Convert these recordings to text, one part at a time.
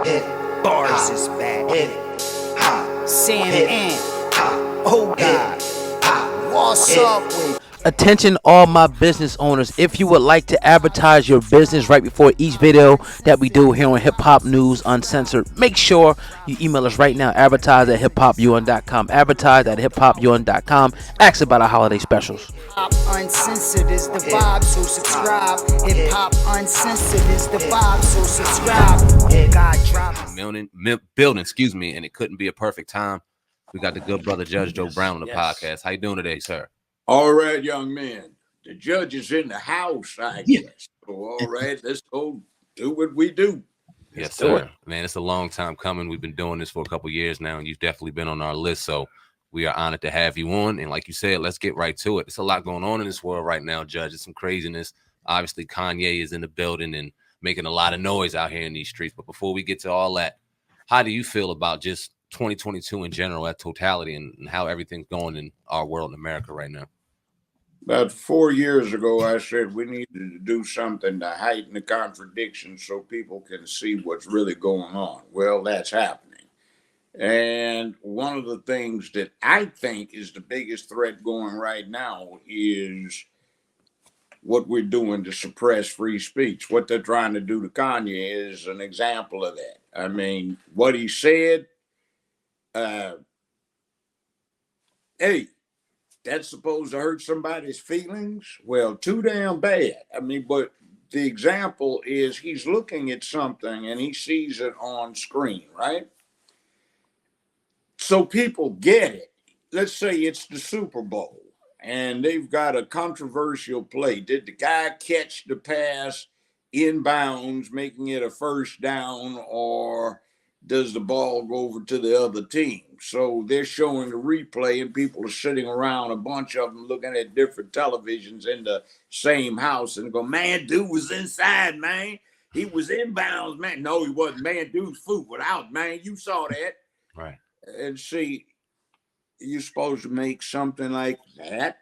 Bars is back. Sam Ant. Oh God. What's up with? Attention all my business owners, if you would like to advertise your business right before each video that we do here on Hip Hop News Uncensored, make sure you email us right now, advertise@hiphopun.com, advertise@hiphopun.com, ask about our holiday specials. Hip Hop Uncensored is the vibe, so subscribe. Hip Hop Uncensored is the vibe, so subscribe. Oh God, drop. Building, excuse me, and it couldn't be a perfect time. We got the good brother Judge Joe Brown on the podcast. How you doing today, sir? All right, young man. The judge is in the house, I guess. So, all right, let's go do what we do. Yes, sir. Man, it's a long time coming. We've been doing this for a couple years now, and you've definitely been on our list. So we are honored to have you on. And like you said, let's get right to it. There's a lot going on in this world right now, Judge. It's some craziness. Obviously, Kanye is in the building and making a lot of noise out here in these streets. But before we get to all that, how do you feel about just 2022 in general, at totality, and how everything's going in our world in America right now? About 4 years ago, I said we needed to do something to heighten the contradictions so people can see what's really going on. Well, that's happening. And one of the things that I think is the biggest threat going right now is what we're doing to suppress free speech. What they're trying to do to Kanye is an example of that. I mean, what he said, hey, that's supposed to hurt somebody's feelings? Well, too damn bad. I mean, but the example is he's looking at something and he sees it on screen, right? So people get it. Let's say it's the Super Bowl and they've got a controversial play. Did the guy catch the pass inbounds, making it a first down, or does the ball go over to the other team? So they're showing the replay and people are sitting around, a bunch of them looking at different televisions in the same house and go, man, dude was inside, man. He was inbounds, man. No, he wasn't, man. Dude's foot was out, man. You saw that. Right. And see, you're supposed to make something like that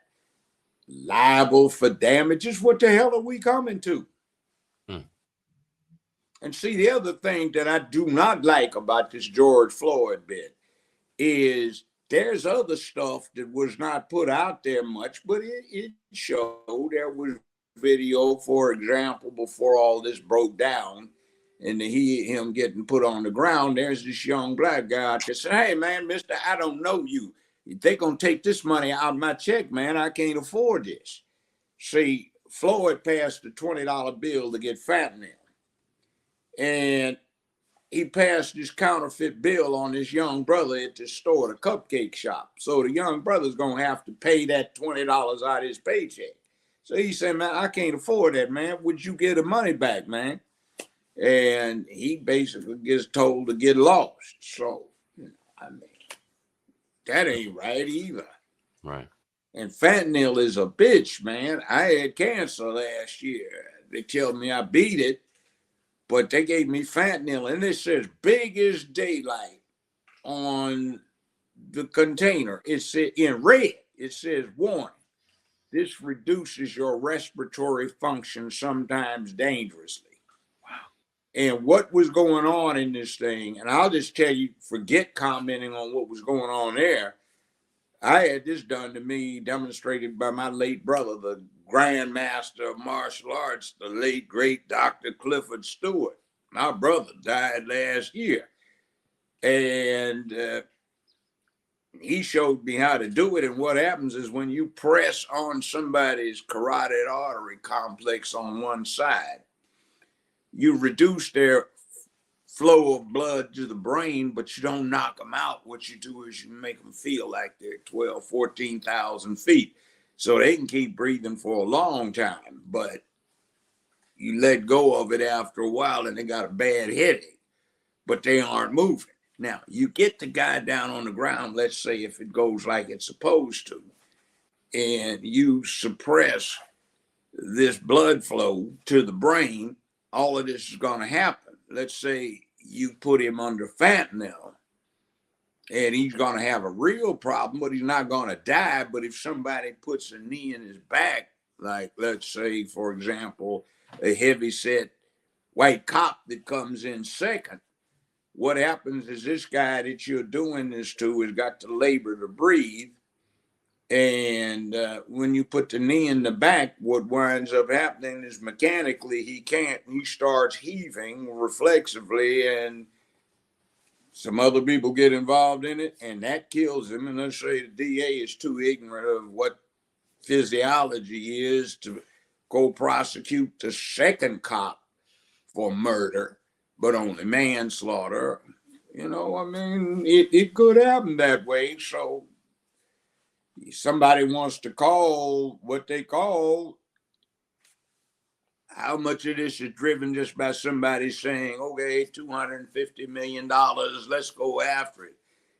liable for damages. What the hell are we coming to? And see, the other thing that I do not like about this George Floyd bit is there's other stuff that was not put out there much, but it showed. There was video, for example, before all this broke down and him getting put on the ground. There's this young black guy out there saying, hey, man, mister, I don't know you. They're going to take this money out of my check, man. I can't afford this. See, Floyd passed a $20 bill to get fentanyl. And he passed this counterfeit bill on this young brother at the store, the cupcake shop. So the young brother's going to have to pay that $20 out of his paycheck. So he said, man, I can't afford that, man. Would you get the money back, man? And he basically gets told to get lost. So, I mean, that ain't right either. Right. And fentanyl is a bitch, man. I had cancer last year. They tell me I beat it. But they gave me fentanyl, and it says big as daylight on the container. It's in red. It says, warning, this reduces your respiratory function, sometimes dangerously. Wow. And what was going on in this thing, and I'll just tell you, forget commenting on what was going on there. I had this done to me, demonstrated by my late brother, the Grand Master of Martial Arts, the late, great Dr. Clifford Stewart. My brother died last year. And he showed me how to do it. And what happens is when you press on somebody's carotid artery complex on one side, you reduce their flow of blood to the brain, but you don't knock them out. What you do is you make them feel like they're 12, 14,000 feet. So they can keep breathing for a long time, but you let go of it after a while and they got a bad headache, but they aren't moving. Now, you get the guy down on the ground, let's say if it goes like it's supposed to, and you suppress this blood flow to the brain, all of this is going to happen. Let's say you put him under fentanyl, and he's going to have a real problem, but he's not going to die. But if somebody puts a knee in his back, like let's say, for example, a heavy-set white cop that comes in second, what happens is this guy that you're doing this to has got to labor to breathe. And when you put the knee in the back, what winds up happening is mechanically he starts heaving reflexively, and some other people get involved in it, and that kills him. And let's say the DA is too ignorant of what physiology is to go prosecute the second cop for murder, but only manslaughter. You know, I mean, it could happen that way. So somebody wants to call what they call, how much of this is driven just by somebody saying, okay, $250 million, let's go after it.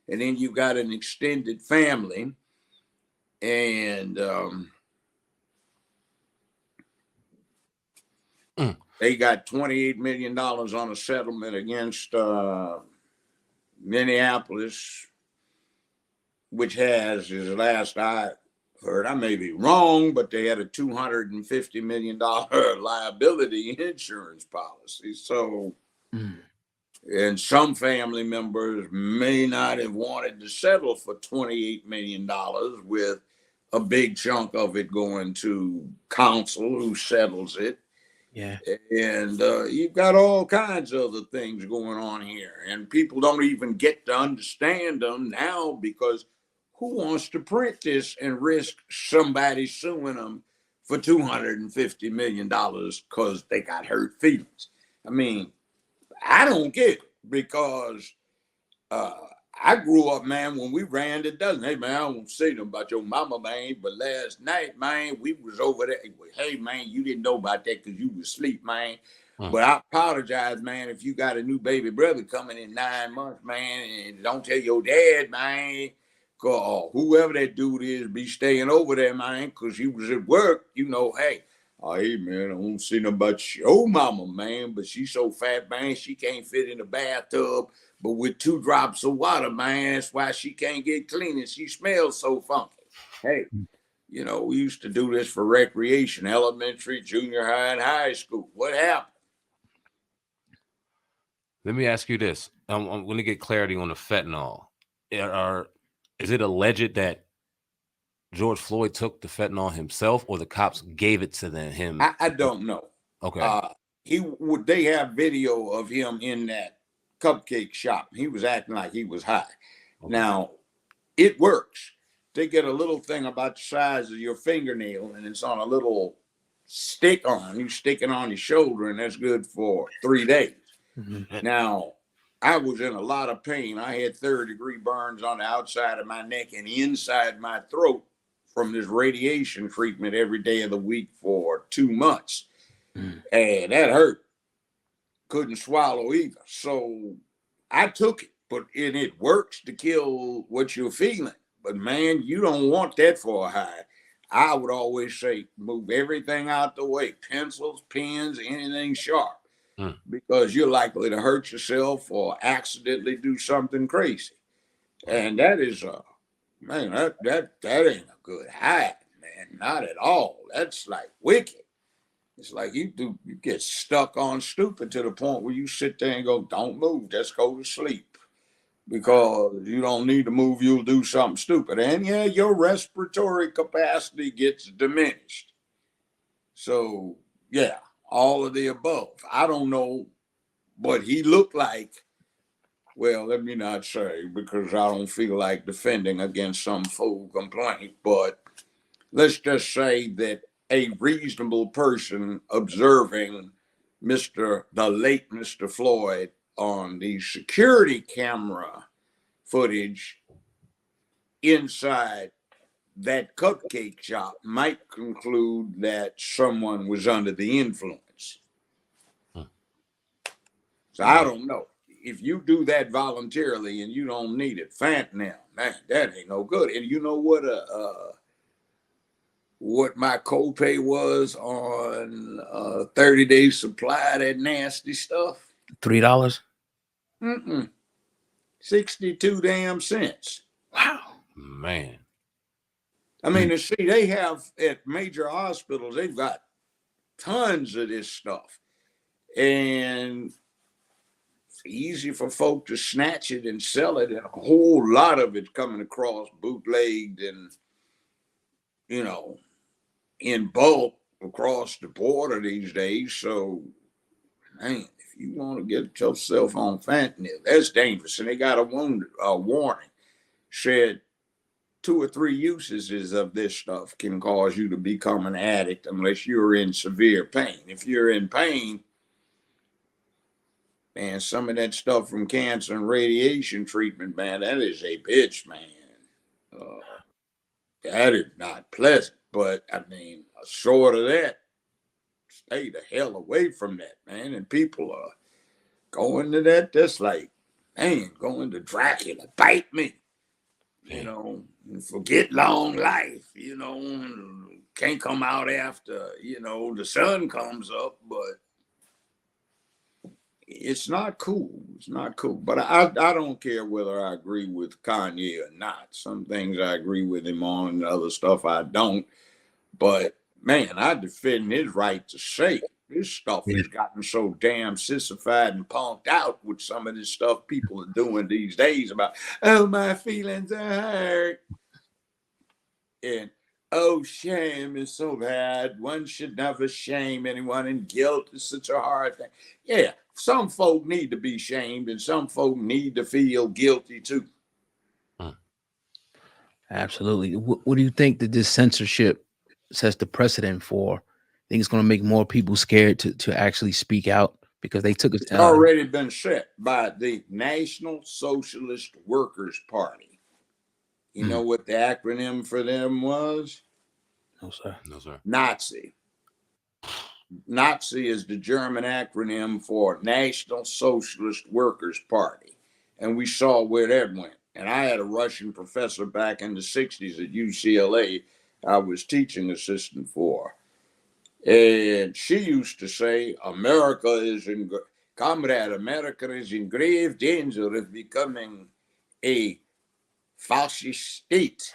And then you've got an extended family, and they got $28 million on a settlement against Minneapolis, which has, as last I heard, I may be wrong, but they had a $250 million liability insurance policy. So, and some family members may not have wanted to settle for $28 million, with a big chunk of it going to counsel who settles it. Yeah. And you've got all kinds of other things going on here, and people don't even get to understand them now, because who wants to print this and risk somebody suing them for $250 million because they got hurt feelings? I mean, I don't get it, because I grew up, man, when we ran the dozen. Hey, man, I don't say them about your mama, man, but last night, man, we was over there. Hey, man, you didn't know about that because you was asleep, man. But I apologize, man, if you got a new baby brother coming in 9 months, man, and don't tell your dad, man, or whoever that dude is, be staying over there, man, because you was at work, you know, hey, man, I don't see nothing about your mama, man, but she's so fat, man, she can't fit in the bathtub, but with 2 drops of water, man, that's why she can't get clean, and she smells so funky. Hey, you know, we used to do this for recreation, elementary, junior high, and high school. What happened? Let me ask you this. I'm going to get clarity on the fentanyl. Is it alleged that George Floyd took the fentanyl himself, or the cops gave it to him? I don't know. Okay. They have video of him in that cupcake shop. He was acting like he was high. Okay. Now, it works. They get a little thing about the size of your fingernail, and it's on a little stick on. You stick it on your shoulder, and that's good for 3 days. Now, I was in a lot of pain. I had 3rd-degree burns on the outside of my neck and inside my throat from this radiation treatment every day of the week for 2 months. And that hurt. Couldn't swallow either. So I took it, but it works to kill what you're feeling. But man, you don't want that for a high. I would always say, move everything out the way. Pencils, pens, anything sharp. Because you're likely to hurt yourself or accidentally do something crazy. And that is man, that ain't a good high, man. Not at all. That's like wicked. It's like you get stuck on stupid to the point where you sit there and go, don't move, just go to sleep. Because you don't need to move, you'll do something stupid. And yeah, your respiratory capacity gets diminished. So yeah, all of the above. I don't know what he looked like. Well, let me not say, because I don't feel like defending against some fool complaint, but let's just say that a reasonable person observing the late Mr. Floyd on the security camera footage inside that cupcake shop might conclude that someone was under the influence. So I don't know. If you do that voluntarily and you don't need it, fentanyl, man, that ain't no good. And you know what my copay was on 30-day supply of that nasty stuff? $3. 62 damn cents. Wow, man. I mean, see, they have at major hospitals, they've got tons of this stuff. And easy for folk to snatch it and sell it, and a whole lot of it's coming across bootlegged and, you know, in bulk across the border these days. So, man, if you want to get yourself on fentanyl, that's dangerous. And they got a warning. Said 2 or 3 usages of this stuff can cause you to become an addict unless you're in severe pain. If you're in pain, man, some of that stuff from cancer and radiation treatment, man, that is a bitch, man. That is not pleasant. But I mean, short of that, stay the hell away from that, man. And people are going to that. That's like, man, going to Dracula, bite me, you know, and forget long life, you know, and can't come out after, you know, the sun comes up, but it's not cool. It's not cool. But I don't care whether I agree with Kanye or not. Some things I agree with him on, and other stuff I don't. But man, I defend his right to say it. This stuff has gotten so damn sissified and punked out with some of this stuff people are doing these days about, oh, my feelings are hurt. And oh, shame is so bad. One should never shame anyone, and guilt is such a hard thing. Yeah, some folk need to be shamed, and some folk need to feel guilty too. Absolutely. What do you think that this censorship sets the precedent for? I think it's going to make more people scared to actually speak out because they took it. It's already been set by the National Socialist Workers Party. You know what the acronym for them was? No, sir. No, sir. Nazi. Nazi is the German acronym for National Socialist Workers Party. And we saw where that went. And I had a Russian professor back in the 60s at UCLA I was teaching assistant for. And she used to say, America is in grave danger of becoming a fascist state.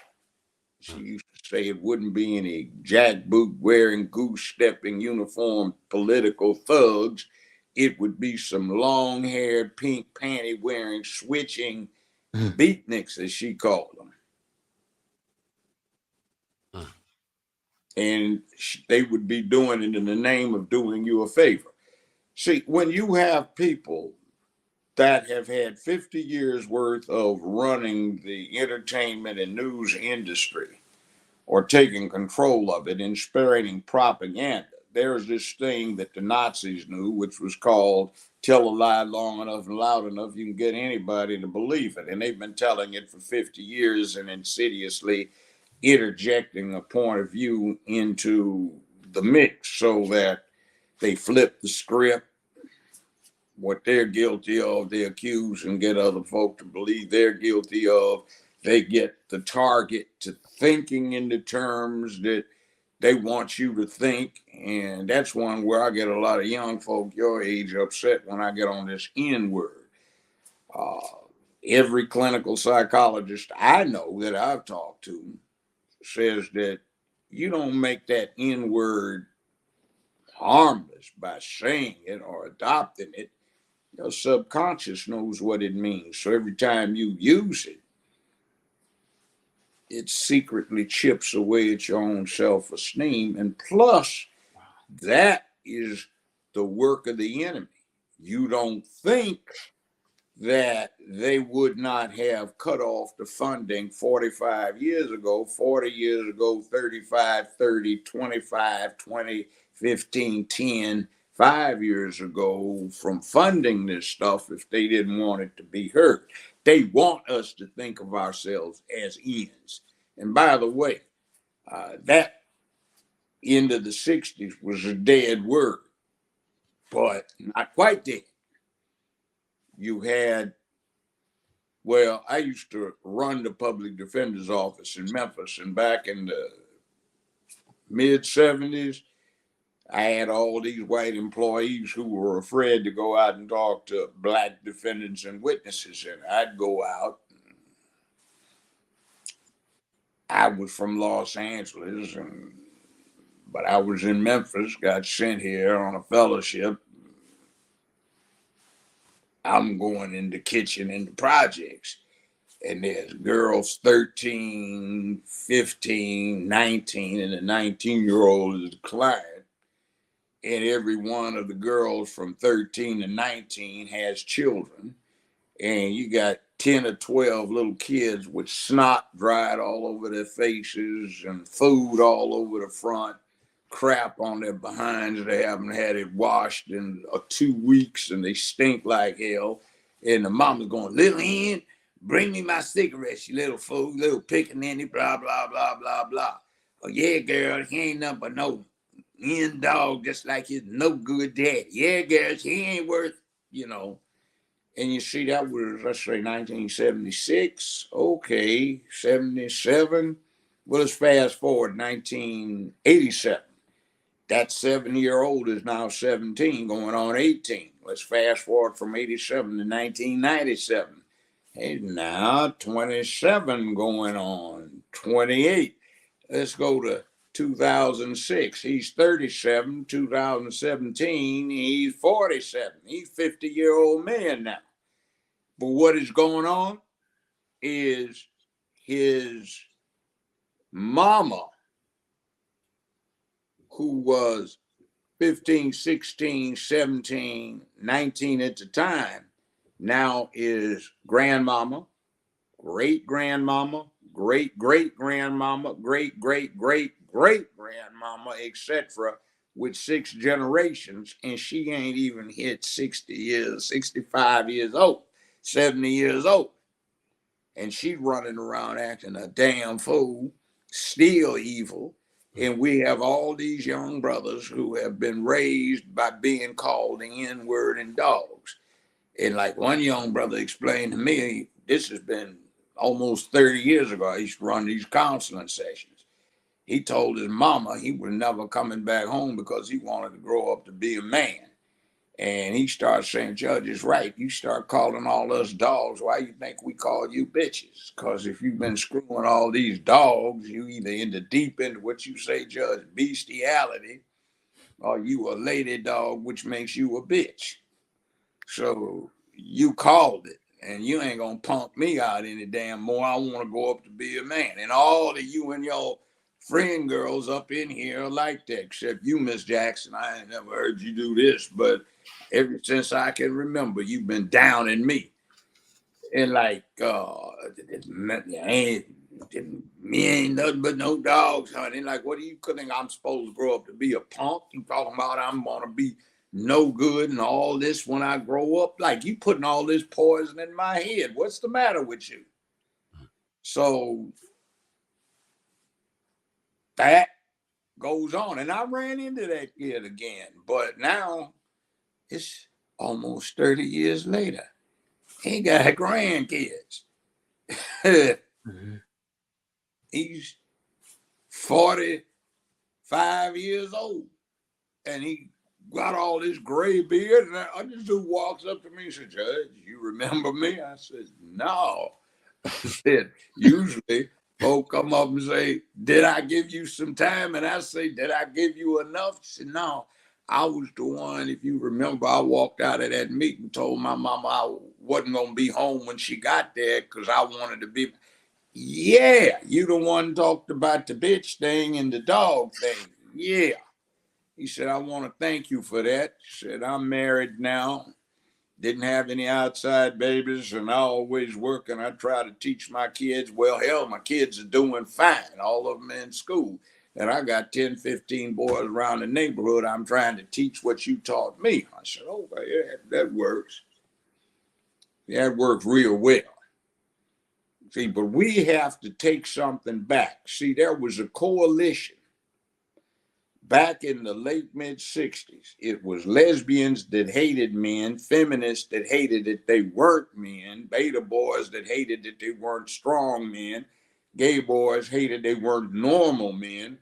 She used to say it wouldn't be any jackboot wearing, goose stepping, uniformed political thugs. It would be some long haired, pink panty wearing, switching beatniks, as she called them. And they would be doing it in the name of doing you a favor. See, when you have people that have had 50 years worth of running the entertainment and news industry or taking control of it and spreading propaganda, there's this thing that the Nazis knew, which was called tell a lie long enough and loud enough, you can get anybody to believe it. And they've been telling it for 50 years and insidiously interjecting a point of view into the mix so that they flip the script. What they're guilty of, they accuse and get other folk to believe they're guilty of. They get the target to thinking in the terms that they want you to think. And that's one where I get a lot of young folk your age upset when I get on this N word. Every clinical psychologist I know that I've talked to says that you don't make that N word harmless by saying it or adopting it. Your subconscious knows what it means. So every time you use it, it secretly chips away at your own self-esteem. And plus, that is the work of the enemy. You don't think that they would not have cut off the funding 45 years ago, 40 years ago, 35, 30, 25, 20, 15, 10, 5 years ago from funding this stuff if they didn't want it to be heard. They want us to think of ourselves as ends. And by the way, that end of the 60s was a dead word, but not quite dead. You had, well, I used to run the public defender's office in Memphis, and back in the mid 70s, I had all these white employees who were afraid to go out and talk to black defendants and witnesses. And I'd go out. I was from Los Angeles, but I was in Memphis, got sent here on a fellowship. I'm going in the kitchen in the projects, and there's girls 13, 15, 19, and the 19-year-old is the client. And every one of the girls from 13 to 19 has children. And you got 10 or 12 little kids with snot dried all over their faces and food all over the front, crap on their behinds. They haven't had it washed in 2 weeks and they stink like hell. And the mama's going, little hen, bring me my cigarettes, you little fool, little pickaninny, blah, blah, blah, blah, blah. Oh, yeah, girl, he ain't nothing but no hen dog, just like his no good daddy. Yeah, girl, he ain't worth, you know. And you see, that was, let's say, 1976. Okay, 77. Well, let's fast forward 1987. That 7-year-old is now 17, going on 18. Let's fast forward from 87 to 1997. He's now 27, going on 28. Let's go to 2006. He's 37. 2017, he's 47. He's a 50-year-old man now. But what is going on is his mama, who was 15, 16, 17, 19 at the time, now is grandmama, great-grandmama, great-great-grandmama, great-great-great-great-grandmama, etc., with 6 generations, and she ain't even hit 60 years, 65 years old. 70 years old, and she's running around acting a damn fool, still evil. And we have all these young brothers who have been raised by being called the N-word and dogs. And like one young brother explained to me, this has been almost 30 years ago. I used to run these counseling sessions. He told his mama he was never coming back home because he wanted to grow up to be a man. And he starts saying, Judge is right. You start calling all us dogs. Why you think we call you bitches? Because if you've been screwing all these dogs, you either in the deep end of what you say, Judge, bestiality, or you a lady dog, which makes you a bitch. So you called it, and you ain't going to punk me out any damn more. I want to go up to be a man. And all of you and your friend girls up in here are like that, except you, Miss Jackson. I ain't never heard you do this, but ever since I can remember, you've been down in me. And like, me ain't nothing but no dogs, honey. Like, what do you think I'm supposed to grow up to be, a punk? You talking about I'm gonna be no good and all this when I grow up? Like, you putting all this poison in my head. What's the matter with you? So that goes on. And I ran into that kid again, but now it's almost 30 years later. He got grandkids. He's 45 years old, and he got all this gray beard. And I just dude walks up to me and said, Judge, you remember me? I said, no. I said, usually folk come up and say, did I give you some time? And I say, did I give you enough? She said, no. I was the one, if you remember, I walked out of that meeting, told my mama I wasn't going to be home when she got there because I wanted to be. Yeah, you the one talked about the bitch thing and the dog thing. Yeah. He said, I want to thank you for that. He said, I'm married now. Didn't have any outside babies, and I always work, and I try to teach my kids. Well, hell, my kids are doing fine. All of them in school. And I got 10, 15 boys around the neighborhood. I'm trying to teach what you taught me. I said, okay, yeah, that works. That works real well. See, but we have to take something back. See, there was a coalition back in the late mid-60s. It was lesbians that hated men, feminists that hated that they weren't men, beta boys that hated that they weren't strong men, gay boys hated they weren't normal men.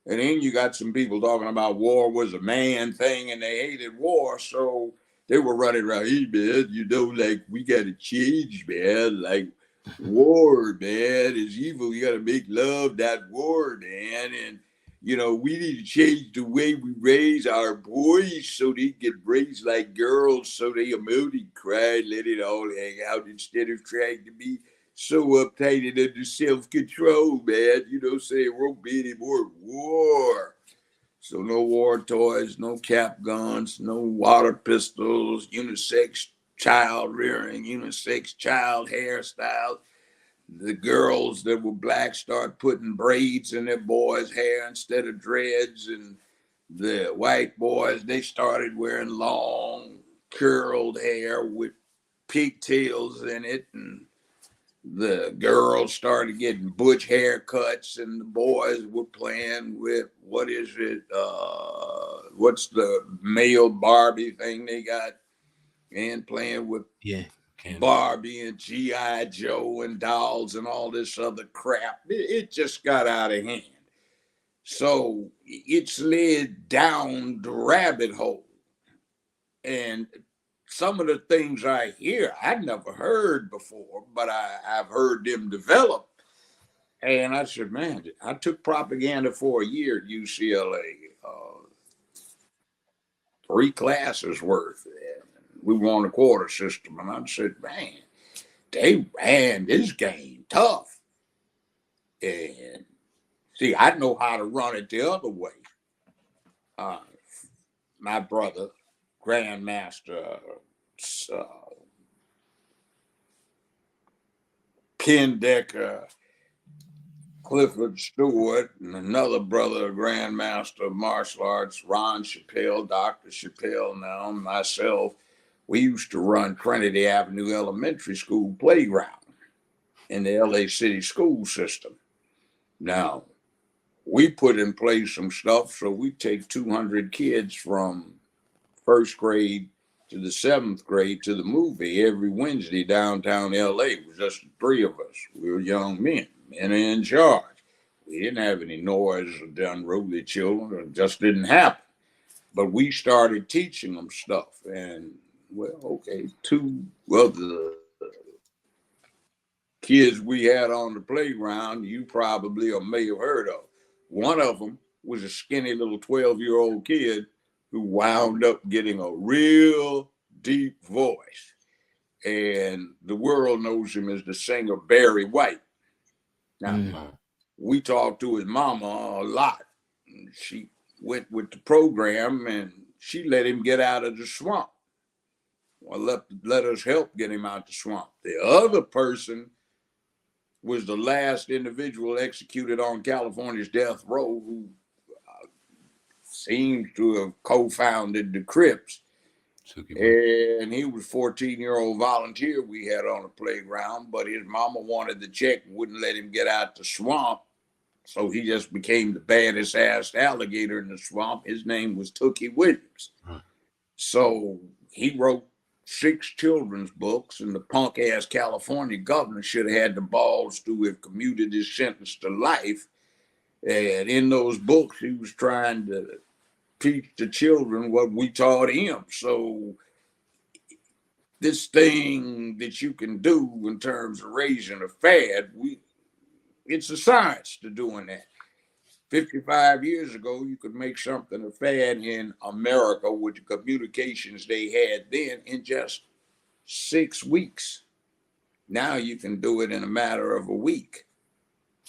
And then you got some people talking about war was a man thing and they hated war. So they were running around, hey, man, you know, like, we got to change, man. Like, war, man, is evil. You got to make love, not war, man. And, You know, we need to change the way we raise our boys so they get raised like girls, so they emote and cry, let it all hang out instead of trying to be so uptight and under self-control, man. You know, so there won't be any more war. So no war toys, no cap guns, no water pistols, unisex child rearing, unisex child hairstyles. The girls that were black start putting braids in their boys' hair instead of dreads, and the white boys, they started wearing long curled hair with pigtails in it, and the girls started getting butch haircuts, and the boys were playing with what's the male Barbie thing they got, and playing with Barbie and G.I. Joe and dolls and all this other crap. It just got out of hand. So it's led down the rabbit hole. And some of the things I hear, I'd never heard before, but I've heard them develop. And I said, man, I took propaganda for a year at UCLA, 3 classes worth. We were on the quarter system. And I said, man, they ran this game tough. And see, I know how to run it the other way. My brother, Grandmaster Ken Decker, Clifford Stewart, and another brother, Grandmaster of Martial Arts, Ron Chappelle, Dr. Chappelle now, myself. We used to run Trinity Avenue Elementary School playground in the LA City school system. Now, we put in place some stuff so we take 200 kids from first grade to the 7th grade to the movie every Wednesday downtown LA. It was just the 3 of us. We were young men in charge. We didn't have any noise or unruly children. It just didn't happen. But we started teaching them stuff. And, well, okay, 2 other kids we had on the playground you probably or may have heard of. One of them was a skinny little 12-year-old kid who wound up getting a real deep voice. And the world knows him as the singer Barry White. Now, we talked to his mama a lot. She went with the program and she let him get out of the swamp. Well, let us help get him out the swamp. The other person was the last individual executed on California's death row who seems to have co-founded the Crips. And he was a 14-year-old volunteer we had on the playground, but his mama wanted the check and wouldn't let him get out the swamp. So he just became the baddest ass alligator in the swamp. His name was Tookie Williams. So he wrote 6 children's books, and the punk ass California governor should have had the balls to have commuted his sentence to life. And in those books, he was trying to teach the children what we taught him. So this thing that you can do in terms of raising a fad, it's a science to doing that. 55 years ago, you could make something a fad in America with the communications they had then in just 6 weeks. Now you can do it in a matter of a week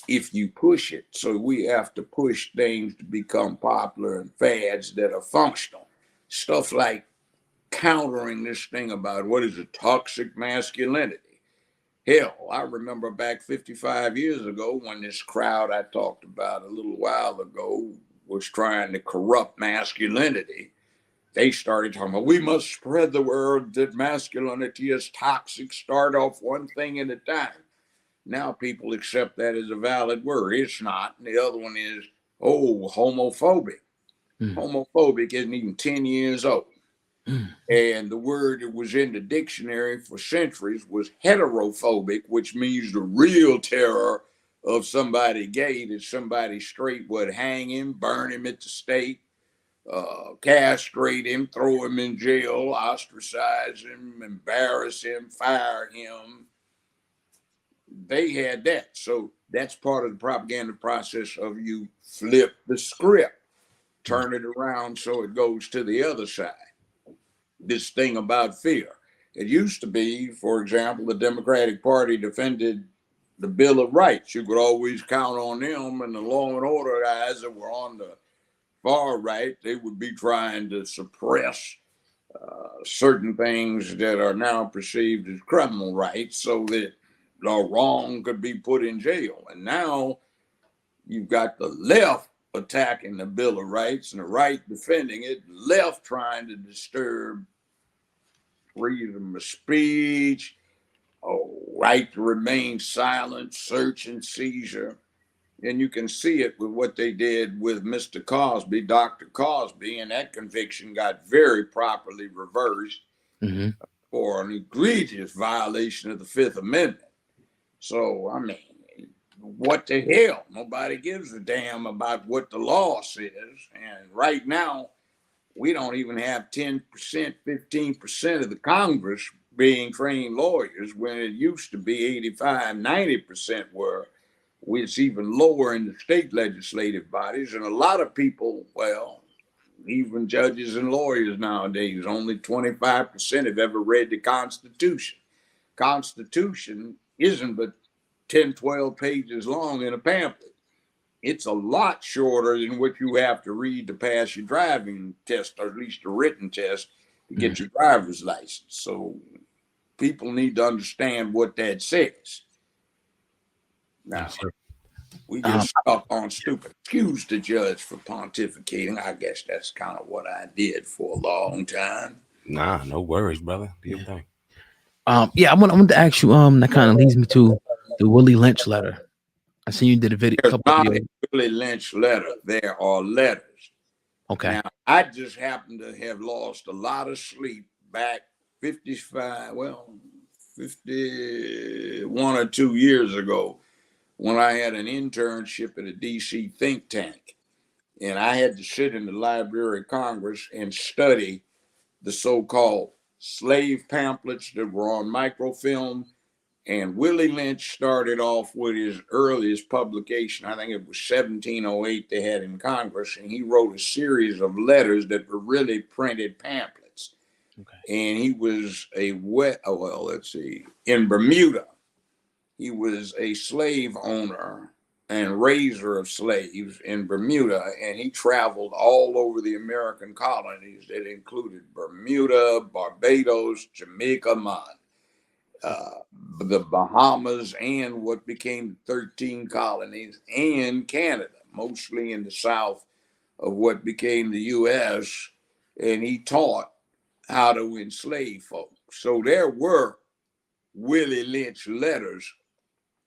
if you push it. So we have to push things to become popular and fads that are functional. Stuff like countering this thing about what is a toxic masculinity. Hell, I remember back 55 years ago when this crowd I talked about a little while ago was trying to corrupt masculinity. They started talking about, we must spread the word that masculinity is toxic, start off one thing at a time. Now people accept that as a valid word. It's not. And the other one is, homophobic. Homophobic isn't even 10 years old. And the word that was in the dictionary for centuries was heterophobic, which means the real terror of somebody gay, that somebody straight would hang him, burn him at the stake, castrate him, throw him in jail, ostracize him, embarrass him, fire him. they had that. So that's part of the propaganda process of you flip the script, turn it around so it goes to the other side. This thing about fear. It used to be, for example, the Democratic Party defended the Bill of Rights. You could always count on them, and the law and order guys that were on the far right, they would be trying to suppress certain things that are now perceived as criminal rights so that the wrong could be put in jail. And now you've got the left attacking the Bill of Rights and the right defending it, left trying to disturb freedom of speech, right to remain silent, search and seizure. And you can see it with what they did with Mr. Cosby, Dr. Cosby, and that conviction got very properly reversed for an egregious violation of the Fifth Amendment. So, I mean, what the hell? Nobody gives a damn about what the law says. And right now, we don't even have 10%, 15% of the Congress being trained lawyers when it used to be 85, 90% were. It's even lower in the state legislative bodies. And a lot of people, well, even judges and lawyers nowadays, only 25% have ever read the Constitution. Constitution isn't but 10, 12 pages long in a pamphlet. It's a lot shorter than what you have to read to pass your driving test, or at least a written test to get your driver's license. So people need to understand what that says. Now, we get stuck on stupid. Excuse the judge for pontificating. I guess that's kind of what I did for a long time. Nah, no worries, brother. Do your thing. Yeah, I want to ask you. That kind of leads me to the Willie Lynch letter. I seen you did a video. There's not a Willie Lynch letter. There are letters. Okay. Now, I just happen to have lost a lot of sleep back 51 or 2 years ago when I had an internship at a DC think tank. And I had to sit in the Library of Congress and study the so-called slave pamphlets that were on microfilm. And Willie Lynch started off with his earliest publication. I think it was 1708 they had in Congress. And he wrote a series of letters that were really printed pamphlets. Okay. And he was in Bermuda. He was a slave owner and raiser of slaves in Bermuda, and he traveled all over the American colonies that included Bermuda, Barbados, Jamaica, the Bahamas, and what became the 13 colonies, and Canada, mostly in the south of what became the U.S., and he taught how to enslave folks. So there were Willie Lynch letters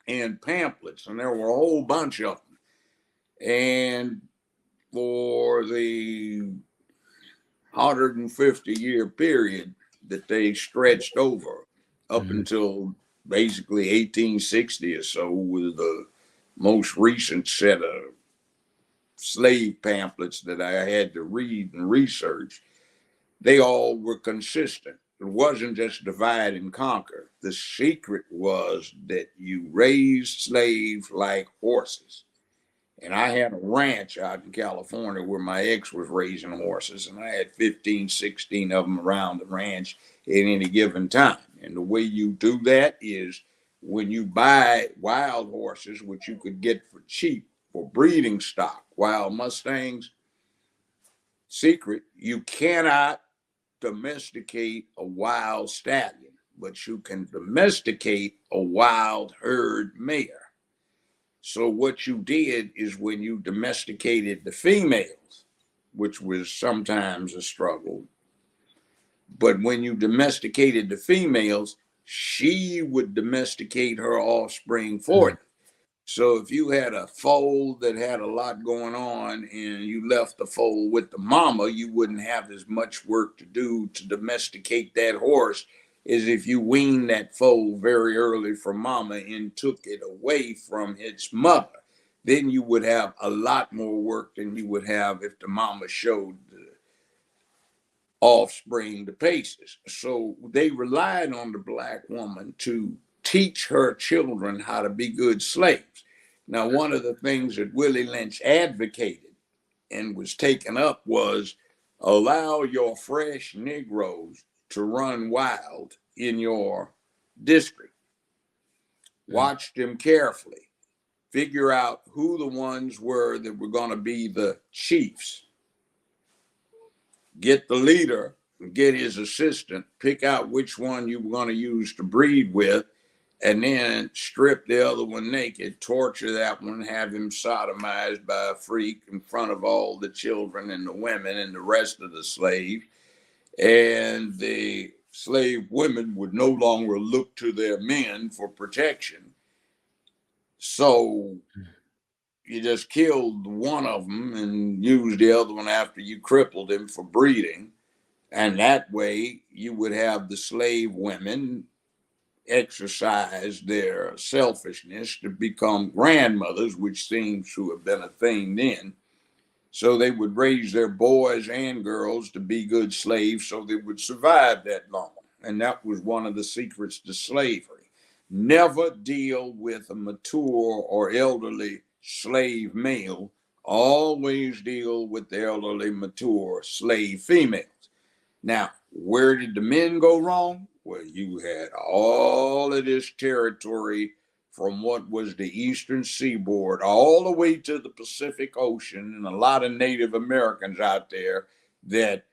and pamphlets, and there were a whole bunch of them. And for the 150-year period that they stretched over up until basically 1860 or so, was the most recent set of slave pamphlets that I had to read and research, they all were consistent. It wasn't just divide and conquer. The secret was that you raised slaves like horses. And I had a ranch out in California where my ex was raising horses, and I had 15, 16 of them around the ranch at any given time. And the way you do that is when you buy wild horses, which you could get for cheap for breeding stock, wild Mustangs, secret, you cannot domesticate a wild stallion, but you can domesticate a wild herd mare. So what you did is when you domesticated the females, which was sometimes a struggle, but when you domesticated the females, she would domesticate her offspring for you. So if you had a foal that had a lot going on and you left the foal with the mama, you wouldn't have as much work to do to domesticate that horse as if you weaned that foal very early from mama and took it away from its mother. Then you would have a lot more work than you would have if the mama showed the offspring the paces. So they relied on the black woman to teach her children how to be good slaves. Now, one of the things that Willie Lynch advocated and was taken up was allow your fresh Negroes to run wild in your district. Watch them carefully. Figure out who the ones were that were going to be the chiefs. Get the leader, get his assistant, pick out which one you were going to use to breed with, and then strip the other one naked, torture that one, have him sodomized by a freak in front of all the children and the women and the rest of the slaves. And the slave women would no longer look to their men for protection. So you just killed one of them and used the other one after you crippled him for breeding. And that way you would have the slave women exercise their selfishness to become grandmothers, which seems to have been a thing then. So they would raise their boys and girls to be good slaves so they would survive that long. And that was one of the secrets to slavery. Never deal with a mature or elderly slave male. Always deal with the elderly, mature slave females. Now, where did the men go wrong? Well, you had all of this territory from what was the eastern seaboard all the way to the Pacific Ocean, and a lot of Native Americans out there that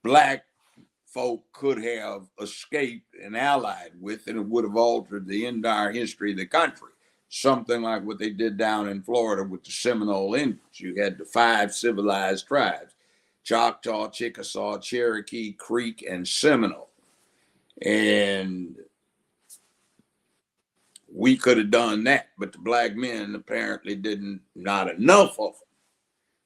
black folk could have escaped and allied with, and it would have altered the entire history of the country. Something like what they did down in Florida with the Seminole Indians. You had the 5 civilized tribes: Choctaw, Chickasaw, Cherokee, Creek, and Seminole. And we could have done that, but the black men apparently didn't, not enough of them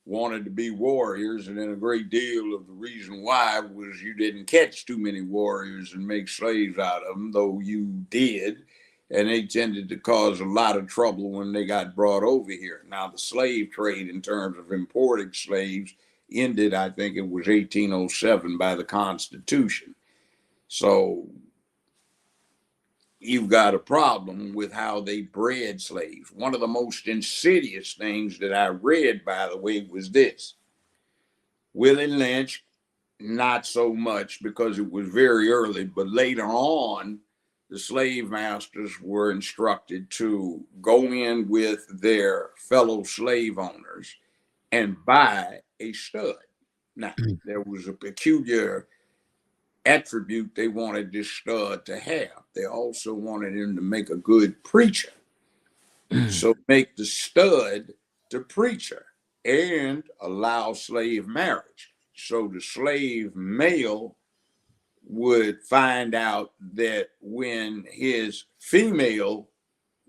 wanted to be warriors. And then a great deal of the reason why was you didn't catch too many warriors and make slaves out of them, though you did. And they tended to cause a lot of trouble when they got brought over here. Now, the slave trade in terms of importing slaves ended, I think it was 1807 by the Constitution. So you've got a problem with how they bred slaves. One of the most insidious things that I read, by the way, was this. Willie Lynch, not so much because it was very early, but later on, the slave masters were instructed to go in with their fellow slave owners and buy a stud. Now, there was a peculiar attribute they wanted this stud to have. They also wanted him to make a good preacher. So make the stud the preacher and allow slave marriage. So the slave male would find out that when his female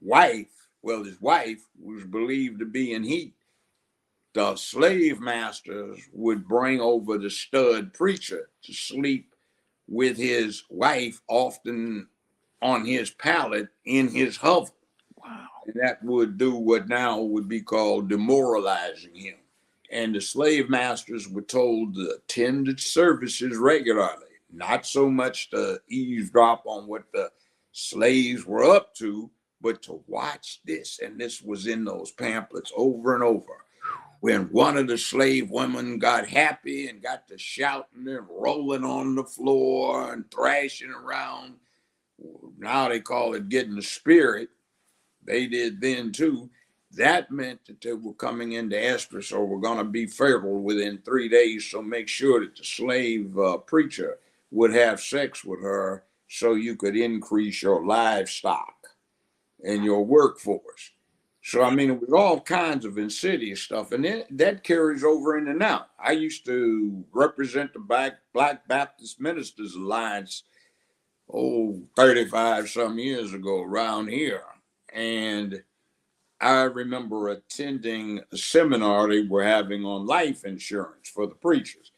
wife, well, his wife was believed to be in heat, the slave masters would bring over the stud preacher to sleep with his wife, often on his pallet in his hovel. Wow. And that would do what now would be called demoralizing him. And the slave masters were told to attend the services regularly, not so much to eavesdrop on what the slaves were up to, but to watch this. And this was in those pamphlets over and over. When one of the slave women got happy and got to shouting and rolling on the floor and thrashing around, now they call it getting the spirit. They did then too. That meant that they were coming into estrus or were going to be feral within 3 days. So make sure that the slave preacher would have sex with her so you could increase your livestock and your workforce. So, I mean, it was all kinds of insidious stuff. And then that carries over into now. I used to represent the Black Baptist Ministers Alliance, 35 some years ago around here. And I remember attending a seminar they were having on life insurance for the preachers.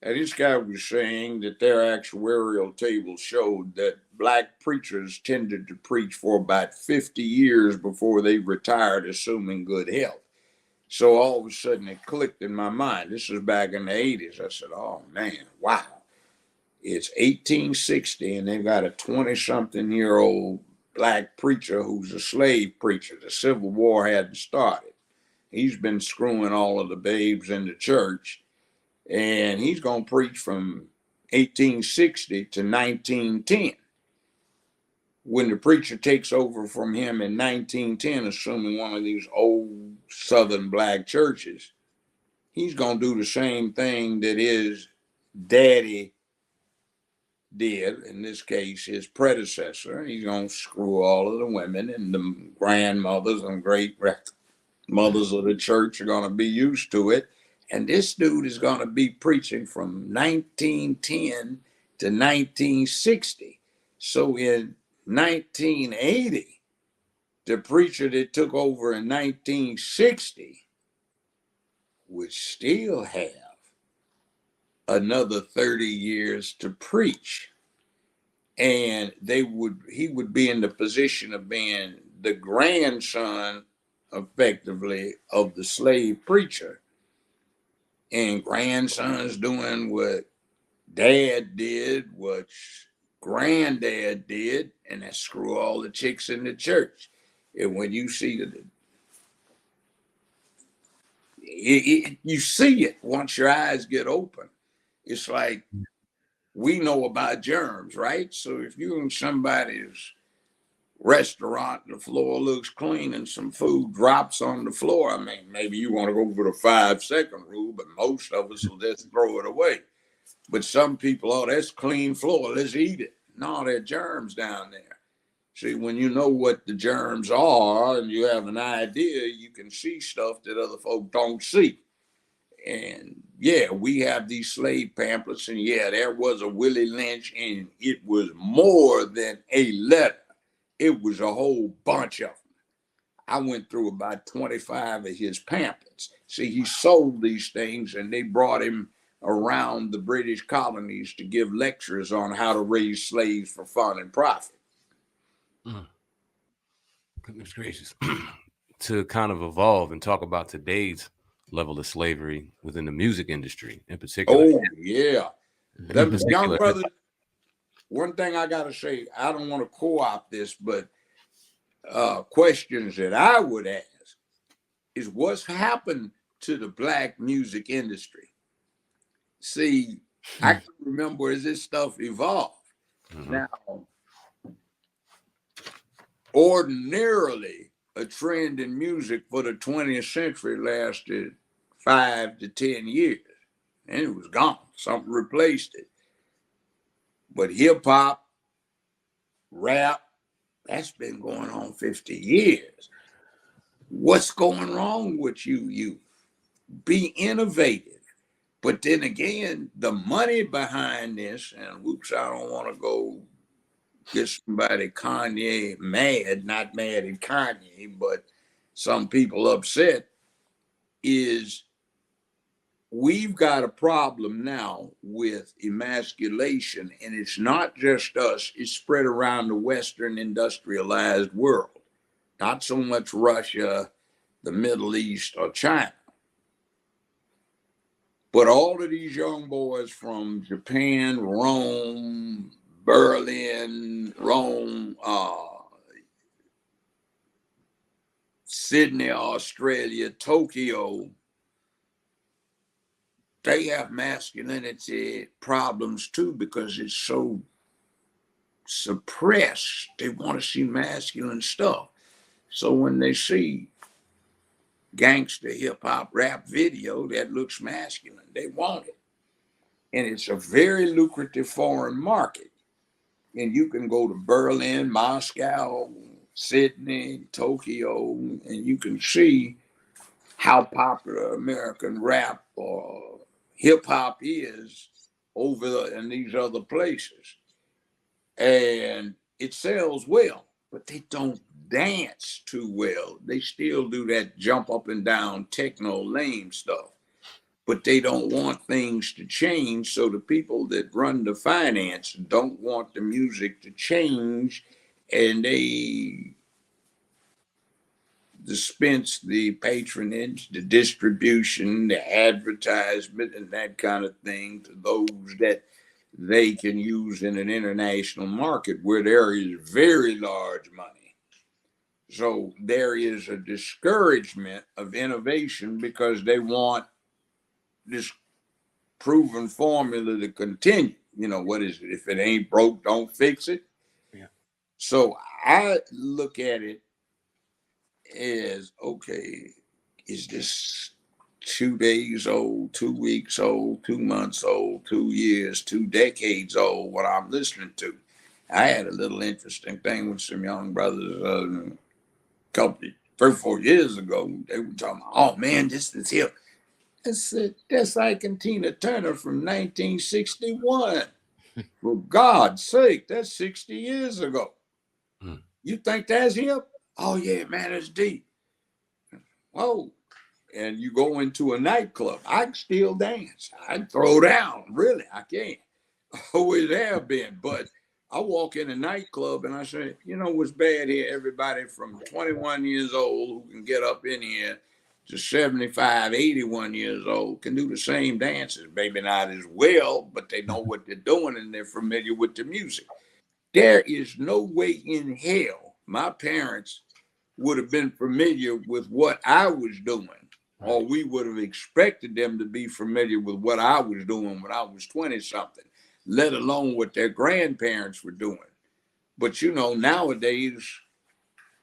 And this guy was saying that their actuarial table showed that black preachers tended to preach for about 50 years before they retired, assuming good health. So all of a sudden it clicked in my mind. This was back in the 80s. I said, oh man, wow. It's 1860 and they've got a 20-something-year-old black preacher who's a slave preacher. The Civil War hadn't started. He's been screwing all of the babes in the church, and he's going to preach from 1860 to 1910. When the preacher takes over from him in 1910, assuming one of these old Southern black churches, he's going to do the same thing that his daddy did, in this case, his predecessor. He's going to screw all of the women, and the grandmothers and great mothers of the church are going to be used to it. And this dude is going to be preaching from 1910 to 1960. So in 1980, the preacher that took over in 1960 would still have another 30 years to preach. And he would be in the position of being the grandson, effectively, of the slave preacher. And grandson's doing what dad did, what granddad did, and that's screw all the chicks in the church. And when you see you see it once your eyes get open. It's like, we know about germs, right? So if you're in somebody's restaurant and the floor looks clean and some food drops on the floor, I mean, maybe you want to go for the 5-second rule, but most of us will just throw it away. But some people, oh, that's clean floor, let's eat it. No, there are germs down there. See, when you know what the germs are and you have an idea, you can see stuff that other folk don't see. And yeah, we have these slave pamphlets, and yeah, there was a Willie Lynch, and it was more than a letter. It was a whole bunch of them. I went through about 25 of his pamphlets. See, he sold these things, and they brought him around the British colonies to give lectures on how to raise slaves for fun and profit. Goodness gracious. To kind of evolve and talk about today's level of slavery within the music industry in particular. Oh, yeah. Them young brothers, one thing I got to say, I don't want to co-opt this, but questions that I would ask is, what's happened to the black music industry? See, I can remember as this stuff evolved. Now, ordinarily, a trend in music for the 20th century lasted 5 to 10 years, and it was gone. Something replaced it. But hip hop, rap, that's been going on 50 years. What's going wrong with you? You be innovative. But then again, the money behind this, and whoops, I don't want to go get somebody Kanye mad, not mad at Kanye, but some people upset, is we've got a problem now with emasculation, and it's not just us, it's spread around the Western industrialized world. Not so much Russia, the Middle East, or China. But all of these young boys from Japan, Rome, Berlin, Rome, Sydney, Australia, Tokyo, they have masculinity problems too, because it's so suppressed. They want to see masculine stuff. So when they see gangster hip hop rap video that looks masculine, they want it. And it's a very lucrative foreign market. And you can go to Berlin, Moscow, Sydney, Tokyo, and you can see how popular American rap or hip hop is over in these other places. And it sells well, but they don't dance too well. They still do that jump up and down techno lame stuff, but they don't want things to change. So the people that run the finance don't want the music to change, and they dispense the patronage, the distribution, the advertisement, and that kind of thing to those that they can use in an international market where there is very large money. So there is a discouragement of innovation because they want this proven formula to continue. You know, what is it? If it ain't broke, don't fix it. Yeah. So I look at it as, okay, is this 2 days old, 2 weeks old, 2 months old, 2 years, 2 decades old, what I'm listening to? I had a little interesting thing with some young brothers a couple, 3 or 4 years ago. They were talking, oh man, this is hip. I said, that's Ike and Tina Turner from 1961. For God's sake, that's 60 years ago. You think that's hip? Oh yeah, man, it's deep. Oh, and you go into a nightclub, I can still dance. I can throw down. Really, I can. Always have been. But I walk in a nightclub and I say, you know what's bad here? Everybody from 21 years old who can get up in here to 75, 81 years old can do the same dances. Maybe not as well, but they know what they're doing and they're familiar with the music. There is no way in hell my parents would have been familiar with what I was doing, or we would have expected them to be familiar with what I was doing when I was 20 something, let alone what their grandparents were doing. But you know, nowadays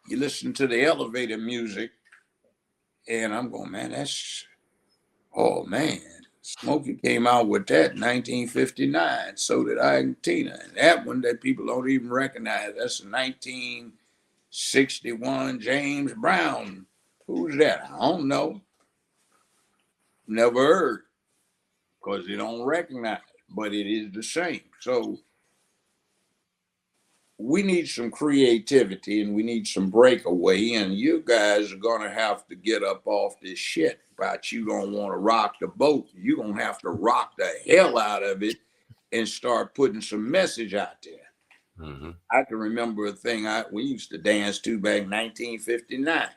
you listen to the elevator music and I'm going, man, that's, oh man, Smokey came out with that in 1959. So did Argentina. And that one that people don't even recognize, that's a 1961 James Brown. Who's that? I don't know. Never heard, because they don't recognize it, but it is the same. So we need some creativity and we need some breakaway, and you guys are going to have to get up off this shit about you don't want to rock the boat. You're going to have to rock the hell out of it and start putting some message out there. I can remember a thing we used to dance to back in 1959.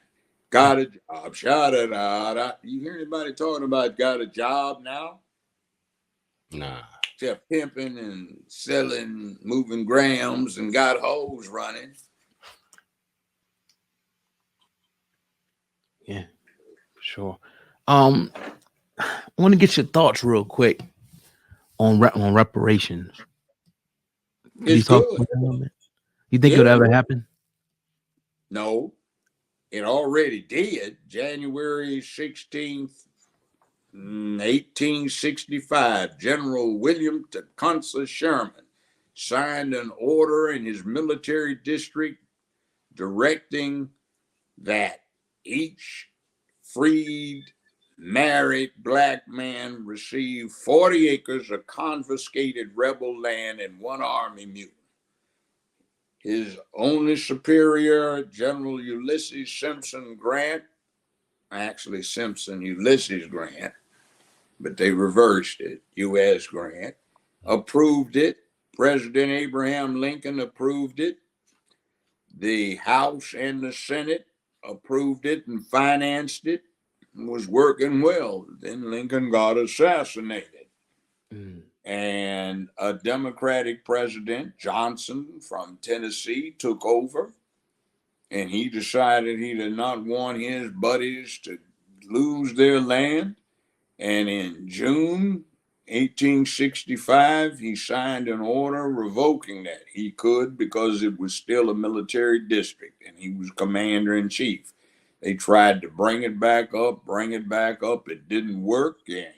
Got a job, shout-a-da-da. You hear anybody talking about got a job now? Nah. Except pimping and selling, moving grams and got hoes running. Yeah, for sure. I want to get your thoughts real quick on reparations. It's good. You think it'll ever happen? No, it already did. January 16th, 1865, General William Tecumseh Sherman signed an order in his military district directing that each freed, married black man receive 40 acres of confiscated rebel land and 1 army mule. His only superior, General Ulysses Simpson Grant, actually Ulysses Grant, but they reversed it, U.S. Grant, approved it. President Abraham Lincoln approved it. The House and the Senate approved it and financed it. It was working well. Then Lincoln got assassinated. And a Democratic president, Johnson from Tennessee, took over. And he decided he did not want his buddies to lose their land. And in June 1865, he signed an order revoking that. He could because it was still a military district and he was commander in chief. They tried to bring it back up. It didn't work. And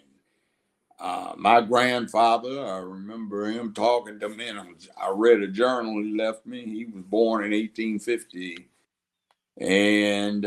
my grandfather, I remember him talking to me. I read a journal he left me. He was born in 1850. And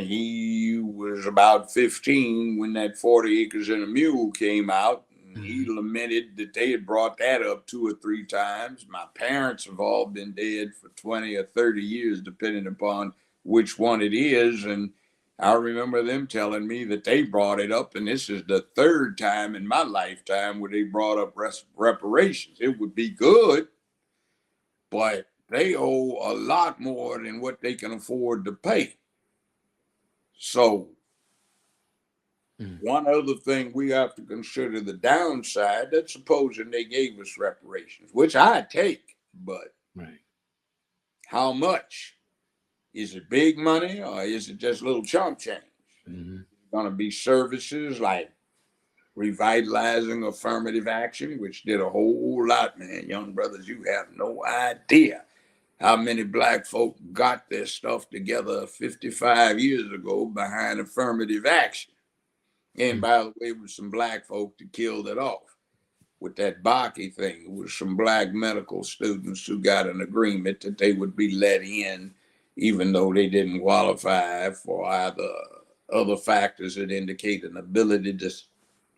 he was about 15 when that 40 acres and a mule came out. And he lamented that they had brought that up 2 or 3 times. My parents have all been dead for 20 or 30 years, depending upon which one it is. And I remember them telling me that they brought it up. And this is the 3rd time in my lifetime where they brought up reparations. It would be good, but they owe a lot more than what they can afford to pay. So One other thing we have to consider the downside, that's supposing they gave us reparations, which I take, but how much? Is it big money or is it just little chump change? Going to be services like revitalizing affirmative action, which did a whole lot, man. Young brothers, you have no idea how many black folk got their stuff together 55 years ago behind affirmative action. And by the way, it was some black folk that killed it off with that Baki thing. It was some black medical students who got an agreement that they would be let in, even though they didn't qualify for either other factors that indicate an ability to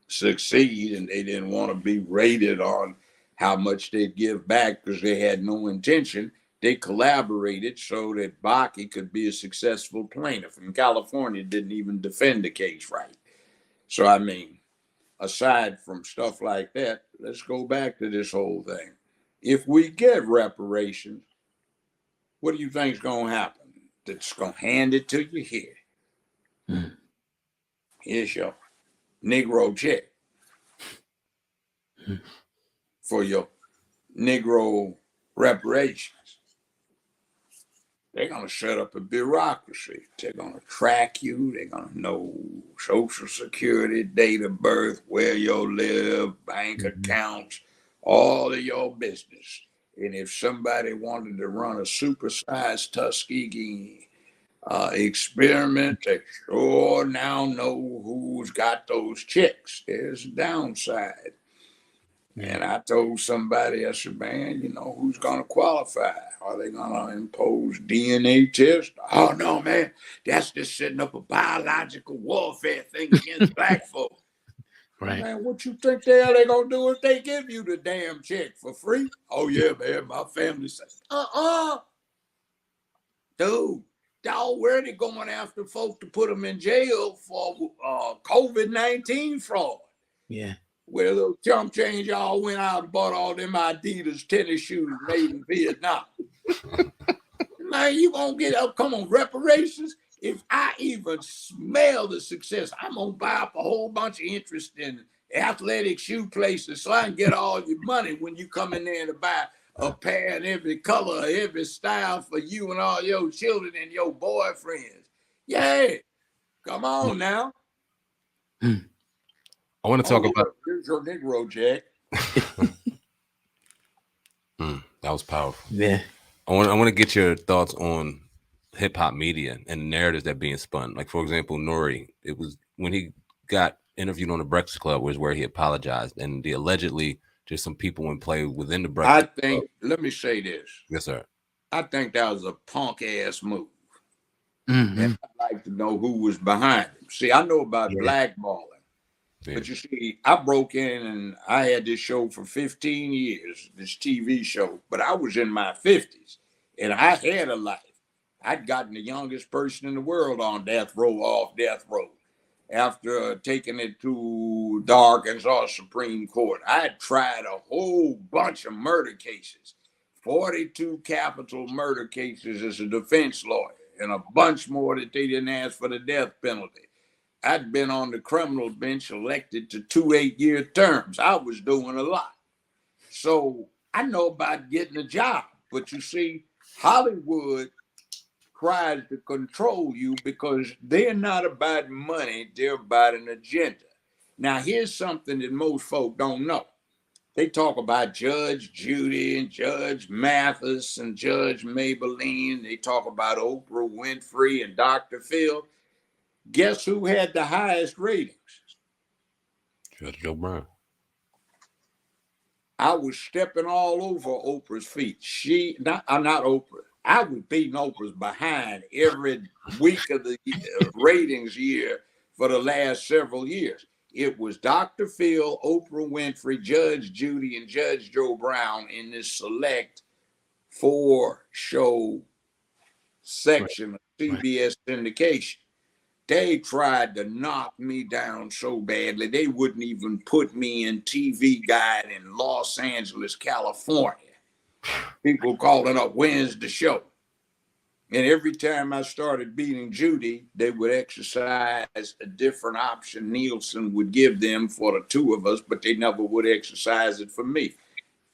succeed, and they didn't want to be rated on how much they'd give back because they had no intention. They collaborated so that Baki could be a successful plaintiff. And California didn't even defend the case right. So, I mean, aside from stuff like that, let's go back to this whole thing. If we get reparations, what do you think is going to happen? That's going to hand it to you here. Here's your Negro check for your Negro reparations. They're going to set up a bureaucracy. They're going to track you. They're going to know Social Security, date of birth, where you live, bank accounts, all of your business. And if somebody wanted to run a supersized Tuskegee experiment, they sure now know who's got those checks. There's a downside. And I told somebody, I said, man, you know, who's going to qualify? Are they going to impose DNA tests? Oh, no, man. That's just setting up a biological warfare thing against black folk. Right. Man, what you think the hell they going to do if they give you the damn check for free? Oh, yeah, man, my family says, dude, they're already going after folk to put them in jail for COVID-19 fraud. Yeah. Where a little chump change, y'all went out and bought all them Adidas tennis shoes made in Vietnam. Man, you gonna get up, come on, reparations. If I even smell the success, I'm gonna buy up a whole bunch of interest in athletic shoe places so I can get all your money when you come in there to buy a pair in every color, every style for you and all your children and your boyfriends. Yeah, come on now. I want to talk about. Here's your Negro, Jack. That was powerful. Yeah. I want to get your thoughts on hip hop media and the narratives that being spun. Like, for example, Nori. It was when he got interviewed on the Breakfast Club was where he apologized, and the allegedly just some people in play within the Breakfast Club. Let me say this. Yes, sir. I think that was a punk ass move. And I'd like to know who was behind him. See, I know about blackballing. Yeah. But you see, I broke in and I had this show for 15 years, this TV show, but I was in my 50s and I had a life. I'd gotten the youngest person in the world on death row, off death row, after taking it to the Arkansas Supreme Court. I had tried a whole bunch of murder cases, 42 capital murder cases as a defense lawyer, and a bunch more that they didn't ask for the death penalty. I'd been on the criminal bench elected to 2 8-year terms. I was doing a lot. So I know about getting a job. But you see, Hollywood tries to control you because they're not about money. They're about an agenda. Now, here's something that most folk don't know. They talk about Judge Judy and Judge Mathis and Judge Maybelline. They talk about Oprah Winfrey and Dr. Phil. Guess who had the highest ratings? Judge Joe Brown. I was stepping all over Oprah's feet. Not Oprah. I was beating Oprah's behind every week of the ratings year for the last several years. It was Dr. Phil, Oprah Winfrey, Judge Judy, and Judge Joe Brown in this select 4-show section of CBS syndication. They tried to knock me down so badly, they wouldn't even put me in TV Guide in Los Angeles, California. People calling up, when's the show? And every time I started beating Judy, they would exercise a different option Nielsen would give them for the two of us, but they never would exercise it for me.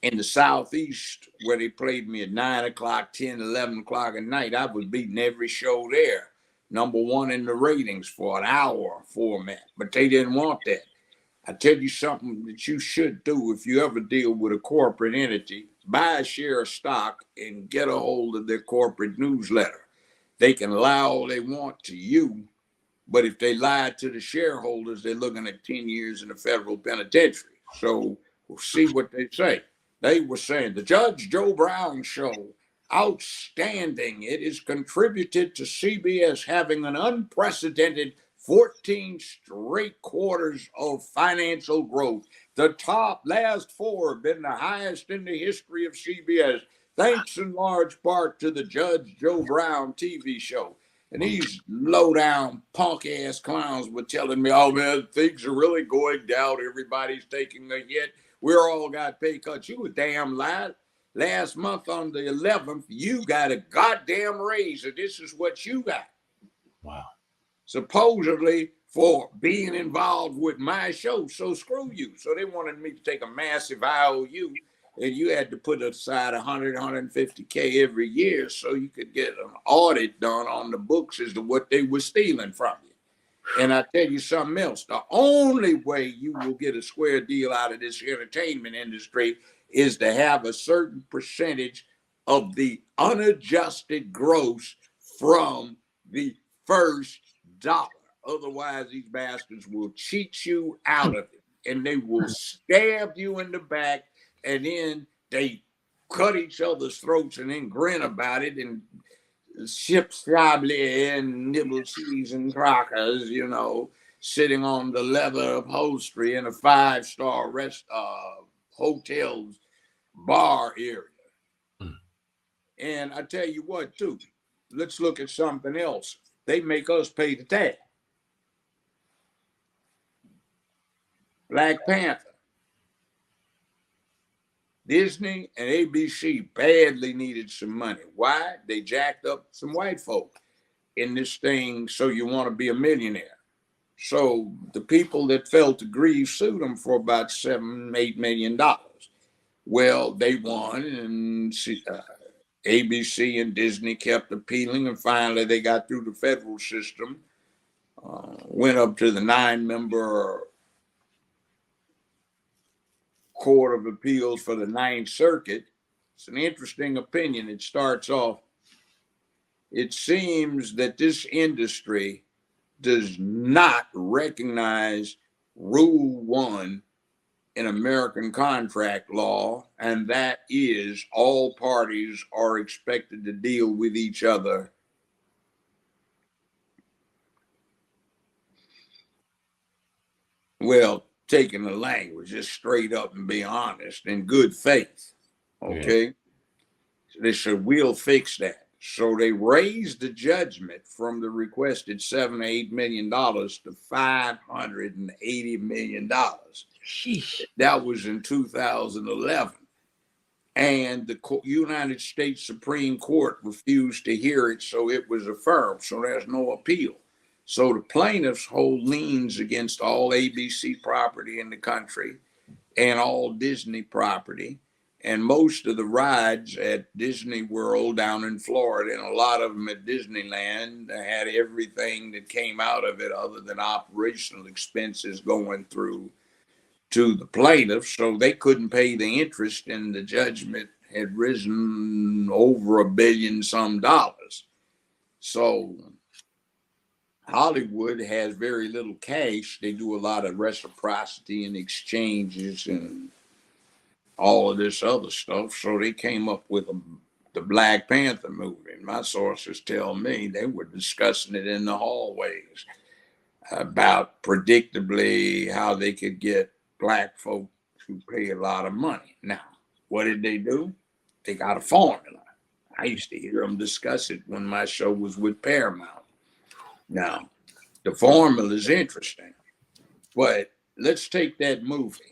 In the Southeast, where they played me at 9 o'clock, 10, 11 o'clock at night, I was beating every show there. #1 in the ratings for an hour format, but they didn't want that. I tell you something that you should do if you ever deal with a corporate entity: buy a share of stock and get a hold of their corporate newsletter. They can lie all they want to you, but if they lie to the shareholders, they're looking at 10 years in the federal penitentiary. So we'll see what they say. They were saying the Judge Joe Brown show, outstanding. It has contributed to CBS having an unprecedented 14 straight quarters of financial growth. The top last 4 have been the highest in the history of CBS, thanks in large part to the Judge Joe Brown TV show. And these low-down punk-ass clowns were telling me, oh, man, things are really going down. Everybody's taking a hit. We're all got pay cuts. You a damn lie. Last month on the 11th, you got a goddamn raise, and this is what you got. Wow. Supposedly for being involved with my show. So screw you. So they wanted me to take a massive IOU, and you had to put aside 100, 150K every year so you could get an audit done on the books as to what they were stealing from you. And I tell you something else, the only way you will get a square deal out of this entertainment industry is to have a certain percentage of the unadjusted gross from the first dollar. Otherwise, these bastards will cheat you out of it, and they will stab you in the back, and then they cut each other's throats and then grin about it and sip scrabbly and nibble cheese and crackers, you know, sitting on the leather upholstery in a 5-star hotel's bar area. And I tell you what, too, let's look at something else. They make us pay the tab. Black Panther. Disney and ABC badly needed some money. Why? They jacked up some white folk in this thing, so you want to be a millionaire. So the people that felt aggrieved sued them for about $7-8 million. Well, they won, and ABC and Disney kept appealing, and finally they got through the federal system, went up to the 9-member Court of Appeals for the 9th Circuit. It's an interesting opinion. It starts off, it seems that this industry does not recognize Rule 1 in American contract law, and that is all parties are expected to deal with each other well, taking the language, just straight up and be honest, in good faith. Okay. Yeah. They said, we'll fix that. So they raised the judgment from the requested $7 or $8 million to $580 million. Sheesh. That was in 2011. And the United States Supreme Court refused to hear it, so it was affirmed. So there's no appeal. So the plaintiffs hold liens against all ABC property in the country and all Disney property. And most of the rides at Disney World down in Florida, and a lot of them at Disneyland, had everything that came out of it other than operational expenses going through to the plaintiffs. So they couldn't pay the interest, and the judgment had risen over $1 billion some. So Hollywood has very little cash. They do a lot of reciprocity and exchanges and all of this other stuff. So they came up with the Black Panther movie. And my sources tell me they were discussing it in the hallways about predictably how they could get black folk to pay a lot of money. Now, what did they do? They got a formula. I used to hear them discuss it when my show was with Paramount. Now, the formula is interesting, but let's take that movie.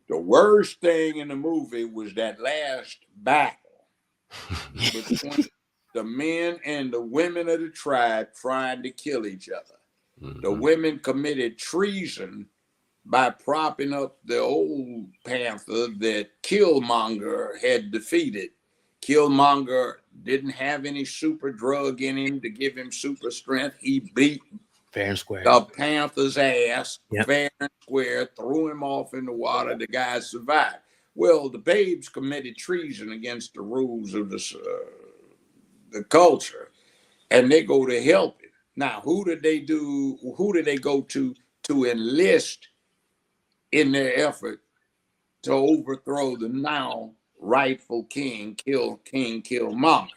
The worst thing in the movie was that last battle between the men and the women of the tribe trying to kill each other. The women committed treason by propping up the old Panther that Killmonger had defeated. Killmonger didn't have any super drug in him to give him super strength. He beat Fair and square. the Panther's ass, Yep. fair and square, threw him off in the water. The guy survived. Well, the babes committed treason against the rules of the culture, and they go to help him. Now, who did they go to enlist in their effort to overthrow the now rightful King Killmonger?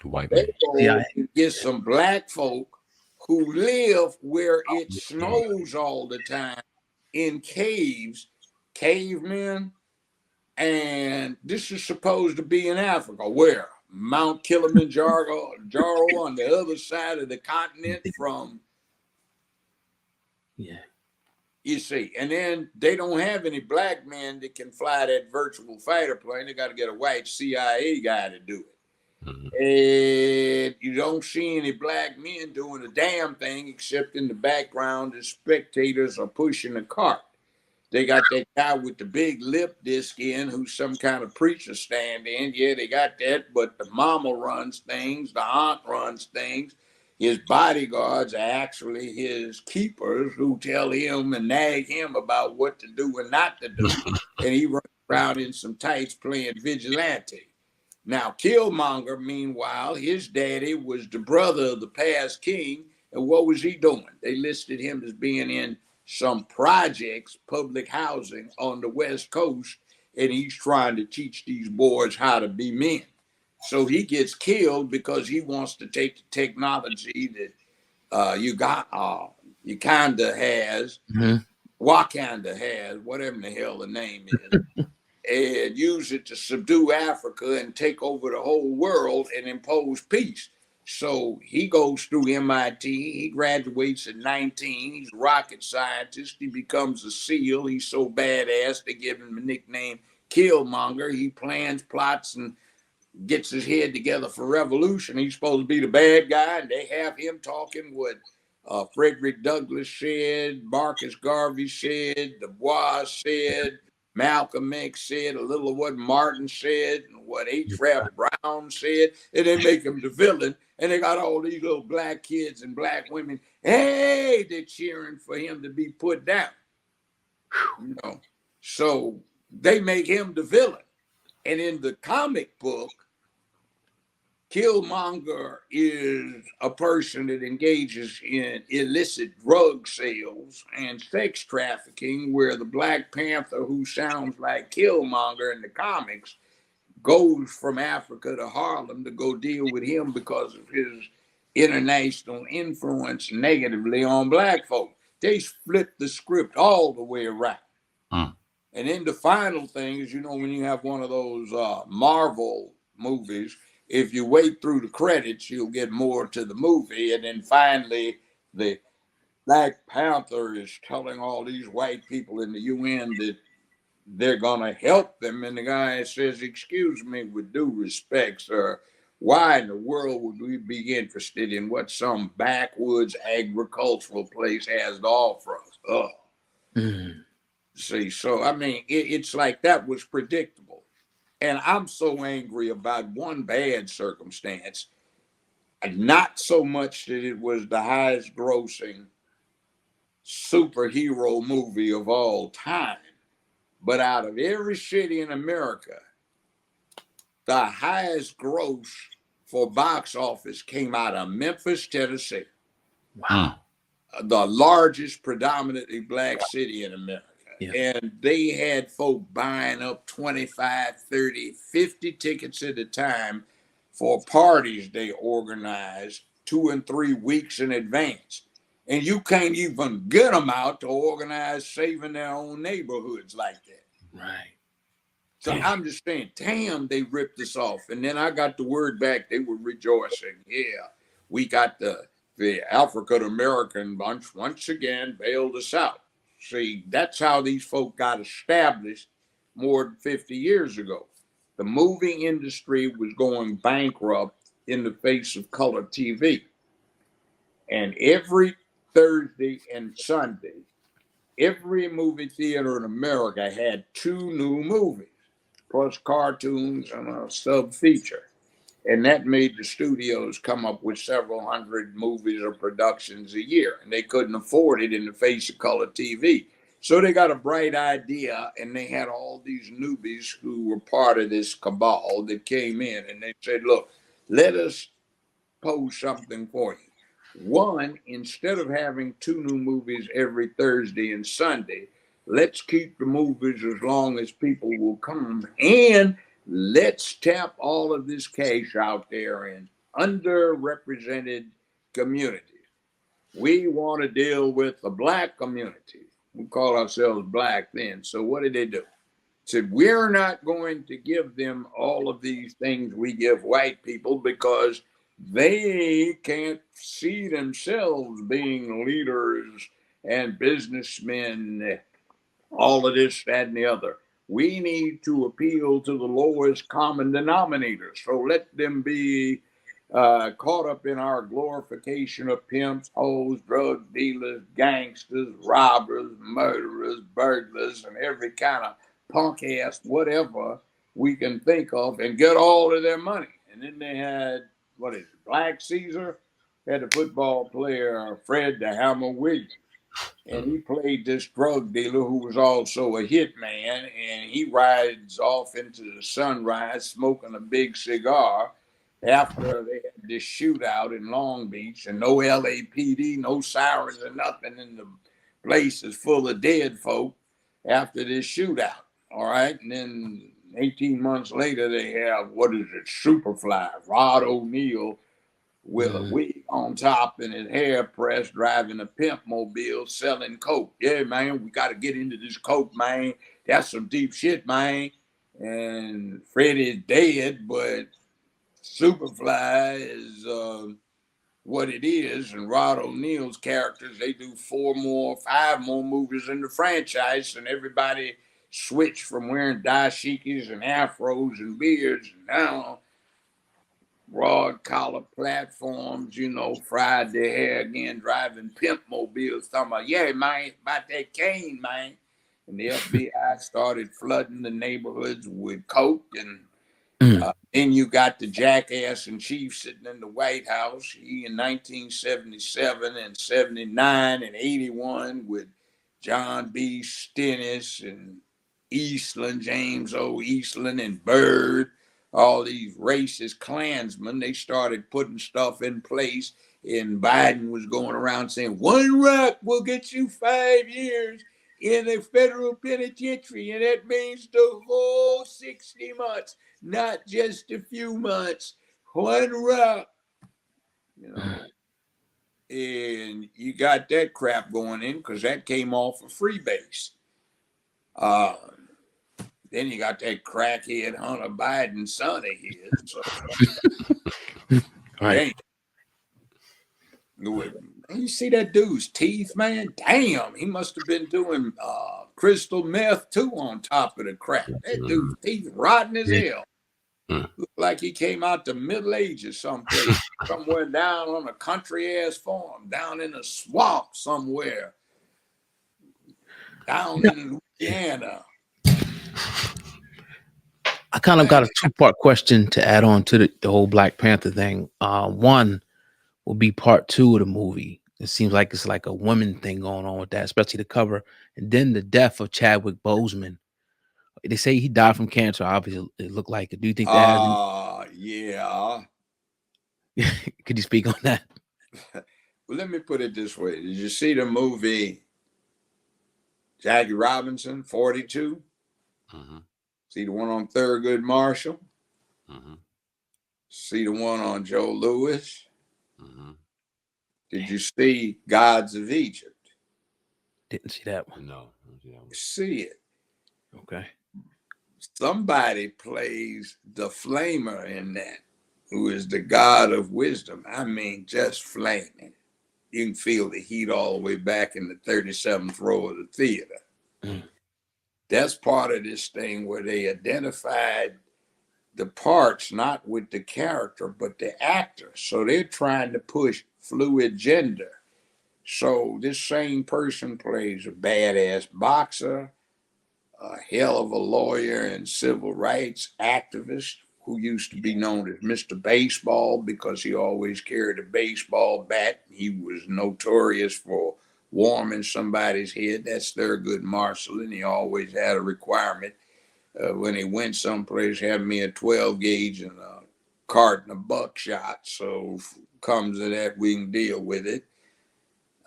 White They man. go Yeah. and get some black folk who live where it snows all the time in caves, cavemen, and this is supposed to be in Africa. Where? Mount Kilimanjaro on the other side of the continent from, Yeah. you see. And then they don't have any black men that can fly that virtual fighter plane. They got to get a white CIA guy to do it. And you don't see any black men doing a damn thing except in the background the spectators are pushing a cart. They got that guy with the big lip disc in who's some kind of preacher stand-in. Yeah, they got that, but the mama runs things, the aunt runs things. His bodyguards are actually his keepers who tell him and nag him about what to do and not to do. And he runs around in some tights playing vigilante. Now, Killmonger, meanwhile, his daddy was the brother of the past king. And what was he doing? They listed him as being in some projects, public housing on the West Coast, and he's trying to teach these boys how to be men. So he gets killed because he wants to take the technology that Uganda has, Wakanda has, whatever the hell the name is, and use it to subdue Africa and take over the whole world and impose peace. So he goes through MIT. He graduates at 19. He's a rocket scientist. He becomes a SEAL. He's so badass they give him the nickname Killmonger. He plans, plots, and gets his head together for revolution. He's supposed to be the bad guy, and they have him talking what Frederick Douglass said, Marcus Garvey said, Du Bois said, Malcolm X said, a little of what Martin said, and what H. Rap Brown said, and they make him the villain. And they got all these little black kids and black women, hey, they're cheering for him to be put down. You know, so they make him the villain. And in the comic book, Killmonger is a person that engages in illicit drug sales and sex trafficking, where the Black Panther, who sounds like Killmonger in the comics, goes from Africa to Harlem to go deal with him because of his international influence negatively on black folk. They flipped the script all the way around. And then the final thing is, you know, when you have one of those Marvel movies, if you wait through the credits, you'll get more to the movie. And then finally, the Black Panther is telling all these white people in the UN that they're going to help them. And the guy says, excuse me, with due respect, sir, why in the world would we be interested in what some backwoods agricultural place has to offer us? See, so, I mean, it's like that was predictable. And I'm so angry about one bad circumstance, and not so much that it was the highest grossing superhero movie of all time, but out of every city in America, the highest gross for box office came out of Memphis, Tennessee. Wow. The largest predominantly black city in America. Yeah. And they had folk buying up 25, 30, 50 tickets at a time for parties they organized 2 and 3 weeks in advance. And you can't even get them out to organize saving their own neighborhoods like that. Right. So I'm just saying, damn, they ripped us off. And then I got the word back. They were rejoicing. Yeah, we got the African American bunch once again bailed us out. See, that's how these folk got established more than 50 years ago. The movie industry was going bankrupt in the face of color TV. And every Thursday and Sunday, every movie theater in America had 2 new movies, plus cartoons and a sub feature. And that made the studios come up with several hundred movies or productions a year. And they couldn't afford it in the face of color TV. So they got a bright idea, and they had all these newbies who were part of this cabal that came in, and they said, look, let us pose something for you. One, instead of having 2 new movies every Thursday and Sunday, let's keep the movies as long as people will come, and let's tap all of this cash out there in underrepresented communities. We want to deal with the Black community. We call ourselves Black then. So what did they do? Said, we're not going to give them all of these things we give white people because they can't see themselves being leaders and businessmen, all of this, that, and the other. We need to appeal to the lowest common denominator. So let them be caught up in our glorification of pimps, hoes, drug dealers, gangsters, robbers, murderers, burglars, and every kind of punk ass whatever we can think of, and get all of their money. And then they had, what is it, Black Caesar, had a football player, Fred the Hammer Williams. And he played this drug dealer who was also a hitman, and he rides off into the sunrise smoking a big cigar after they had this shootout in Long Beach, and no LAPD, no sirens or nothing, and the place is full of dead folk after this shootout. All right. And then 18 months later, they have, what is it, Superfly, Rod O'Neal with a wig on top and his hair pressed, driving a pimp mobile, selling coke. Yeah, man, we got to get into this coke, man. That's some deep shit, man. And Freddie's dead, but Superfly is what it is. And Rod O'Neal's characters, they do 5 more movies in the franchise, and everybody switched from wearing dashikis and afros and beards, and now broad collar platforms, you know, fried their hair again, driving pimp mobiles, talking about, yeah, man, about that cane, man. And the FBI started flooding the neighborhoods with coke. And then you got the jackass in chief sitting in the White House. He in 1977 and 79 and 81 with John B. Stennis and Eastland, James O. Eastland, and Byrd. All these racist Klansmen, they started putting stuff in place, and Biden was going around saying, 1 rock will get you 5 years in a federal penitentiary, and that means the whole 60 months, not just a few months. 1 rock, you know. And you got that crap going in because that came off of Freebase. Then you got that crackhead Hunter Biden son of his. So, right. You see that dude's teeth, man? Damn, he must have been doing crystal meth too on top of the crack. That dude's teeth rotten as hell. Looked like he came out the Middle Ages someplace, somewhere down on a country ass farm, down in a swamp somewhere, down in Louisiana. I kind of got a 2-part question to add on to the whole Black Panther thing. One will be part 2 of the movie. It seems like it's like a women thing going on with that, especially the cover. And then the death of Chadwick Boseman. They say he died from cancer. Obviously, it looked like it. Do you think that? Yeah. Could you speak on that? Well, let me put it this way. Did you see the movie Jackie Robinson, 42? See the one on Thurgood Marshall? See the one on Joe Louis? Did you see Gods of Egypt? Didn't see that one. No. See it. Okay. Somebody plays the flamer in that, who is the god of wisdom. I mean, just flaming. You can feel the heat all the way back in the 37th row of the theater. That's part of this thing where they identified the parts, not with the character, but the actor. So they're trying to push fluid gender. So this same person plays a badass boxer, a hell of a lawyer and civil rights activist who used to be known as Mr. Baseball because he always carried a baseball bat. He was notorious for warming somebody's head. That's Thurgood Marshall, and he always had a requirement when he went someplace, have me a 12 gauge and a carton of buckshot. So if it comes to that, we can deal with it.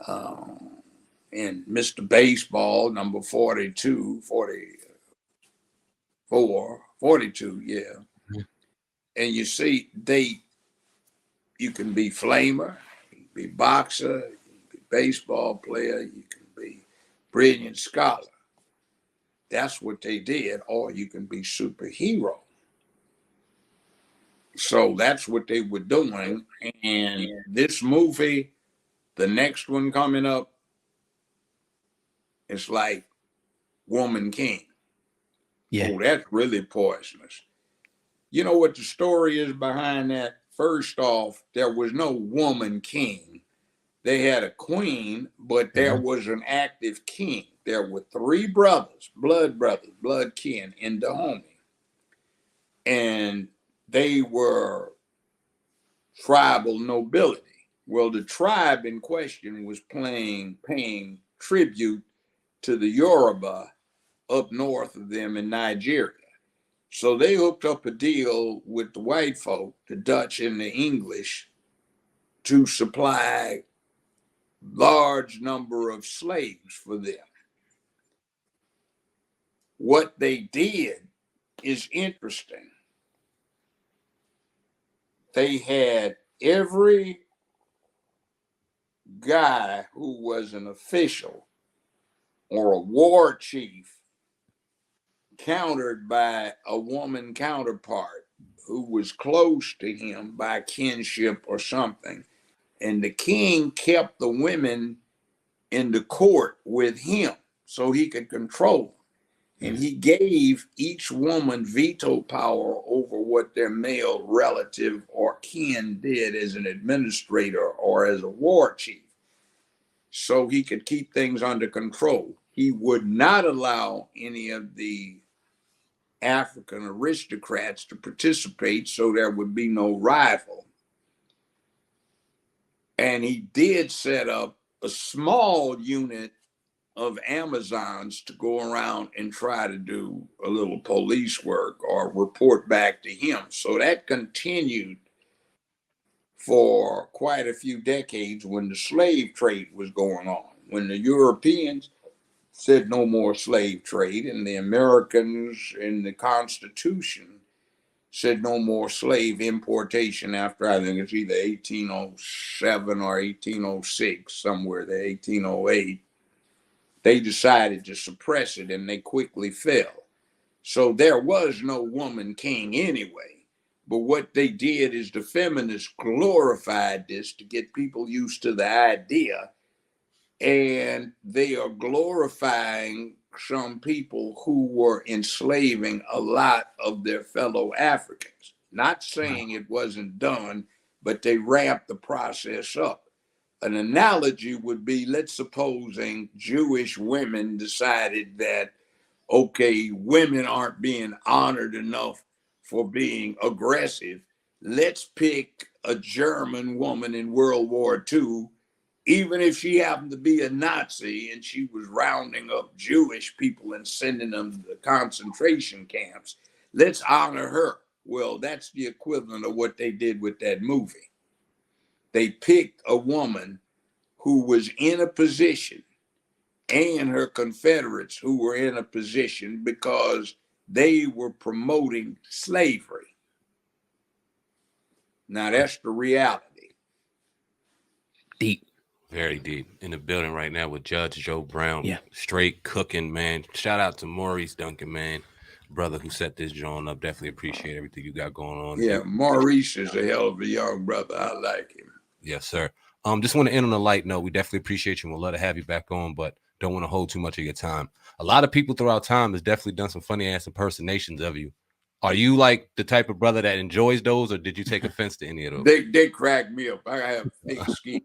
And Mr. Baseball, number 42, 44, 42, yeah. Mm-hmm. And you see, you can be flamer, you can be boxer, you can be baseball player, you can be brilliant scholar. That's what they did, or you can be superhero. So that's what they were doing. And this movie, the next one coming up, it's like Woman King. Yeah. Oh, that's really poisonous. You know what the story is behind that? First off, there was no woman king. They had a queen, but there was an active king. There were three brothers, blood kin in Dahomey. And they were tribal nobility. Well, the tribe in question was paying tribute to the Yoruba up north of them in Nigeria. So they hooked up a deal with the white folk, the Dutch and the English, to supply large number of slaves for them. What they did is interesting. They had every guy who was an official or a war chief countered by a woman counterpart who was close to him by kinship or something. And the king kept the women in the court with him so he could control them. And he gave each woman veto power over what their male relative or kin did as an administrator or as a war chief. So he could keep things under control. He would not allow any of the African aristocrats to participate, so there would be no rival. And he did set up a small unit of Amazons to go around and try to do a little police work or report back to him. So that continued for quite a few decades when the slave trade was going on. When the Europeans said no more slave trade, and the Americans in the Constitution said no more slave importation after, I think it's either 1807 or 1806, somewhere there, 1808. They decided to suppress it, and they quickly fell. So there was no woman king anyway. But what they did is the feminists glorified this to get people used to the idea. And they are glorifying some people who were enslaving a lot of their fellow Africans. Not saying it wasn't done, but they ramped the process up. An analogy would be, let's supposing Jewish women decided that, okay, women aren't being honored enough for being aggressive. Let's pick a German woman in World War II, even if she happened to be a Nazi and she was rounding up Jewish people and sending them to the concentration camps. Let's honor her. Well, that's the equivalent of what they did with that movie. They picked a woman who was in a position and her Confederates who were in a position because they were promoting slavery. Now that's the reality. Deep. Very deep. In the building right now with Judge Joe Brown. Yeah. Straight cooking, man. Shout out to Maurice Duncan, man. Brother who set this joint up. Definitely appreciate everything you got going on. Yeah, Maurice is a hell of a young brother. I like him. Yes, sir. Just want to end on a light note. We definitely appreciate you and we'll love to have you back on, but don't want to hold too much of your time. A lot of people throughout time has definitely done some funny ass impersonations of you. Are you like the type of brother that enjoys those, or did you take offense to any of those? They crack me up. I have thick skin.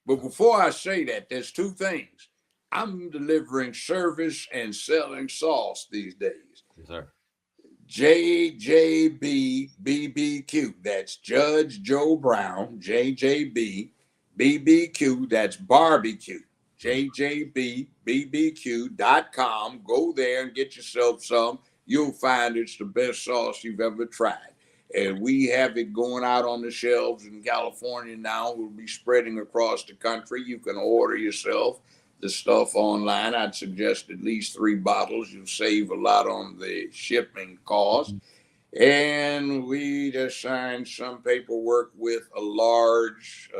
But before I say that, there's two things. I'm delivering service and selling sauce these days. Yes, sir. JJB BBQ. That's Judge Joe Brown. JJB BBQ. That's barbecue. JJBBBQ.com. Go there and get yourself some. You'll find it's the best sauce you've ever tried. And we have it going out on the shelves in California now. We'll be spreading across the country. You can order yourself the stuff online. I'd suggest at least 3 bottles. You'll save a lot on the shipping cost. And we just signed some paperwork with a large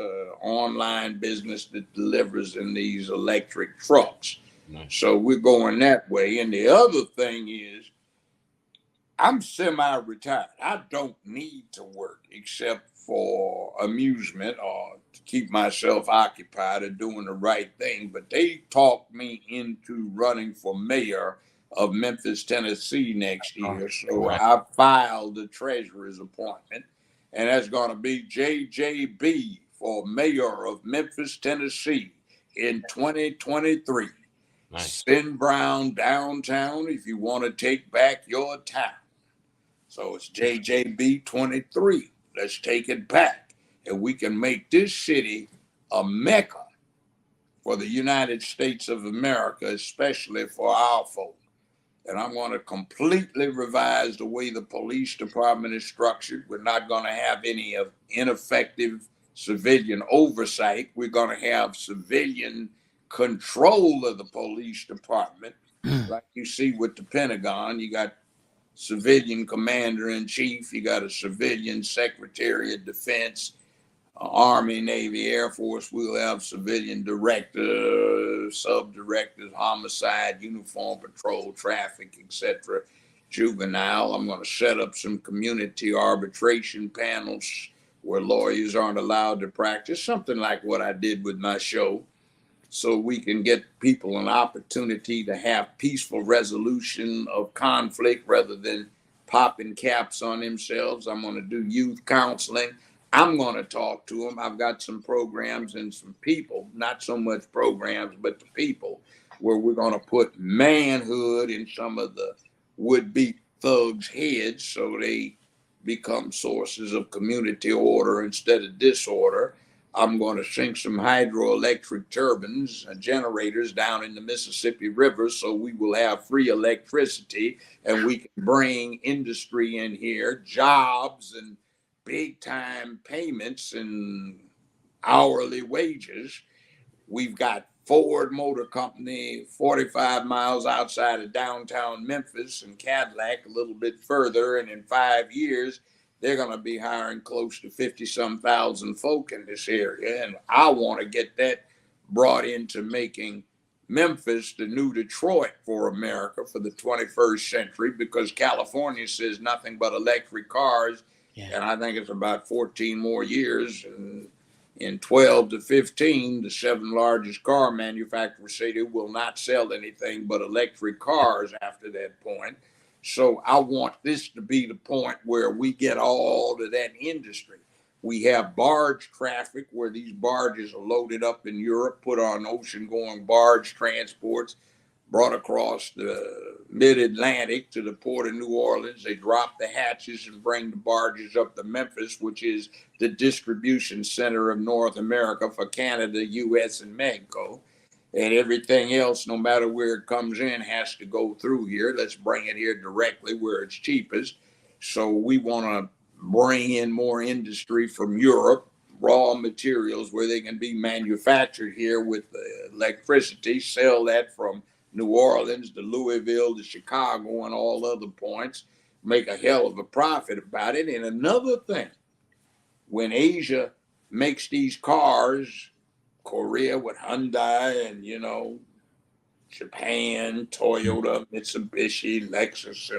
online business that delivers in these electric trucks. Nice. So we're going that way. And the other thing is, I'm semi-retired. I don't need to work except for amusement or to keep myself occupied or doing the right thing. But they talked me into running for mayor of Memphis, Tennessee next year. So I filed the treasurer's appointment, and that's going to be JJB for mayor of Memphis, Tennessee in 2023. Nice. Send Brown downtown if you want to take back your town. So it's JJB 23. Let's take it back. And we can make this city a mecca for the United States of America, especially for our folk. And I'm going to completely revise the way the police department is structured. We're not going to have any of ineffective civilian oversight. We're going to have civilian control of the police department. Like you see with the Pentagon, you got civilian commander-in-chief, you got a civilian secretary of defense, Army, Navy, Air Force. We'll have civilian directors, sub-directors, homicide, uniform patrol, traffic, etc., juvenile. I'm going to set up some community arbitration panels where lawyers aren't allowed to practice, something like what I did with my show, so we can get people an opportunity to have peaceful resolution of conflict rather than popping caps on themselves. I'm going to do youth counseling. I'm going to talk to them. I've got some programs and some people, not so much programs, but the people, where we're going to put manhood in some of the would-be thugs' heads so they become sources of community order instead of disorder. I'm going to sink some hydroelectric turbines and generators down in the Mississippi River so we will have free electricity and we can bring industry in here, jobs and big time payments and hourly wages. We've got Ford Motor Company 45 miles outside of downtown Memphis and Cadillac a little bit further. And in 5 years, they're going to be hiring close to 50-some thousand folk in this area. And I want to get that brought into making Memphis the new Detroit for America for the 21st century, because California says nothing but electric cars. Yeah. And I think it's about 14 more years. And in 12 to 15, the 7 largest car manufacturers say they will not sell anything but electric cars after that point. So I want this to be the point where we get all of that industry. We have barge traffic where these barges are loaded up in Europe, put on ocean-going barge transports, brought across the mid-Atlantic to the port of New Orleans. They drop the hatches and bring the barges up to Memphis, which is the distribution center of North America for Canada, U.S., and Mexico. And everything else, no matter where it comes in, has to go through here. Let's bring it here directly where it's cheapest. So we want to bring in more industry from Europe, raw materials where they can be manufactured here with electricity, sell that from New Orleans to Louisville to Chicago and all other points, make a hell of a profit about it. And another thing, when Asia makes these cars, Korea with Hyundai and, Japan, Toyota, Mitsubishi, Lexus,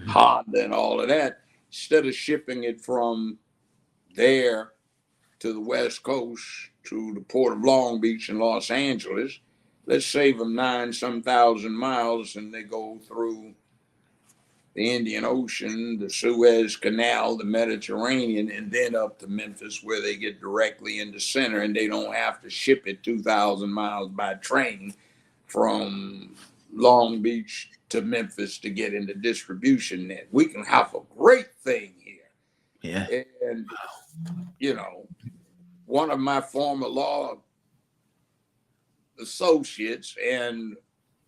Honda and all of that, instead of shipping it from there to the West Coast to the port of Long Beach in Los Angeles, let's save them 9,000 miles and they go through the Indian Ocean, the Suez Canal, the Mediterranean, and then up to Memphis, where they get directly in the center, and they don't have to ship it 2,000 miles by train from Long Beach to Memphis to get in the distribution net. We can have a great thing here. Yeah. And, you know, one of my former law associates and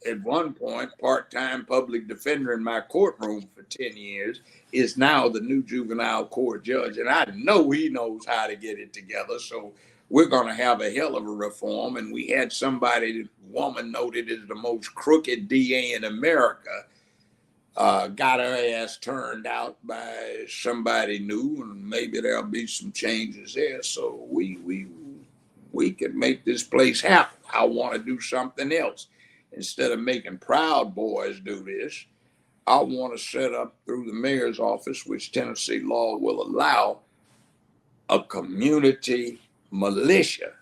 at one point part-time public defender in my courtroom for 10 years is now the new juvenile court judge. And I know he knows how to get it together. So we're going to have a hell of a reform. And we had somebody, woman noted as the most crooked DA in America, got her ass turned out by somebody new, and maybe there'll be some changes there. So we can make this place happen. I want to do something else. Instead of making Proud Boys do this, I want to set up through the mayor's office, which Tennessee law will allow, a community militia.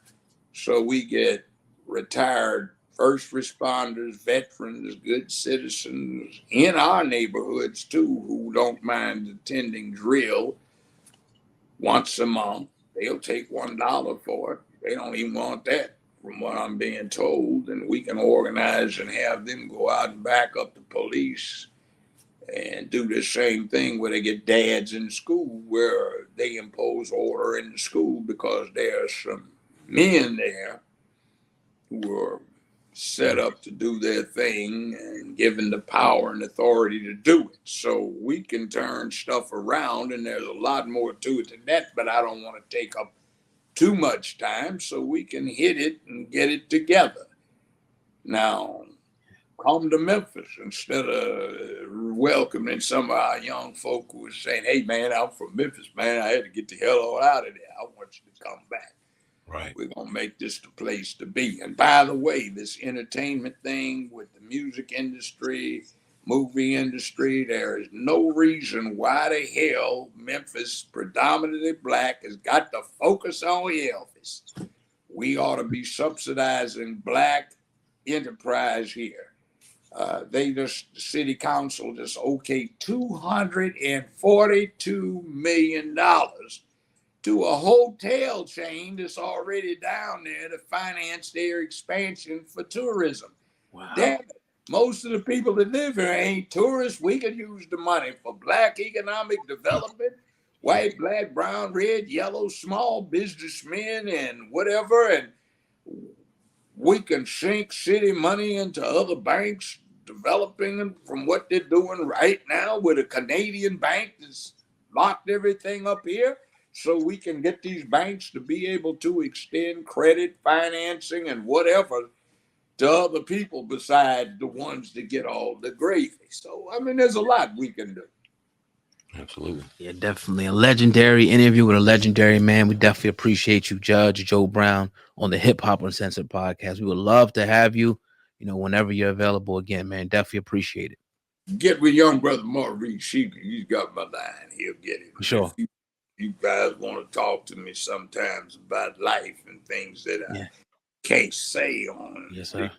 So we get retired first responders, veterans, good citizens in our neighborhoods too, who don't mind attending drill once a month. They'll take $1 for it. They don't even want that, from what I'm being told. And we can organize and have them go out and back up the police and do the same thing where they get dads in school, where they impose order in the school because there's some men there who are set up to do their thing and given the power and authority to do it. So we can turn stuff around, and there's a lot more to it than that, but I don't want to take up too much time, so we can hit it and get it together. Now, come to Memphis instead of welcoming some of our young folk who are saying, hey, man, I'm from Memphis, man. I had to get the hell on out of there. I want you to come back. Right. We're going to make this the place to be. And by the way, this entertainment thing with the music industry, movie industry, there is no reason why the hell Memphis, predominantly black, has got to focus on Elvis. We ought to be subsidizing black enterprise here. The city council just okayed $242 million to a hotel chain that's already down there to finance their expansion for tourism. Wow. Damn it. Most of the people that live here ain't tourists. We could use the money for black economic development, white, black, brown, red, yellow, small businessmen and whatever. And we can sink city money into other banks, developing them from what they're doing right now with a Canadian bank that's locked everything up here. So we can get these banks to be able to extend credit, financing, and whatever to other people besides the ones that get all the gravy. So, I mean, there's a lot we can do. Absolutely. Yeah, definitely a legendary interview with a legendary man. We definitely appreciate you, Judge Joe Brown, on the Hip Hop Uncensored podcast. We would love to have you, whenever you're available again, man. Definitely appreciate it. Get with young brother Maurice. He's got my line. He'll get it. For sure. If you guys want to talk to me sometimes about life and things that I can't say on yes, sir.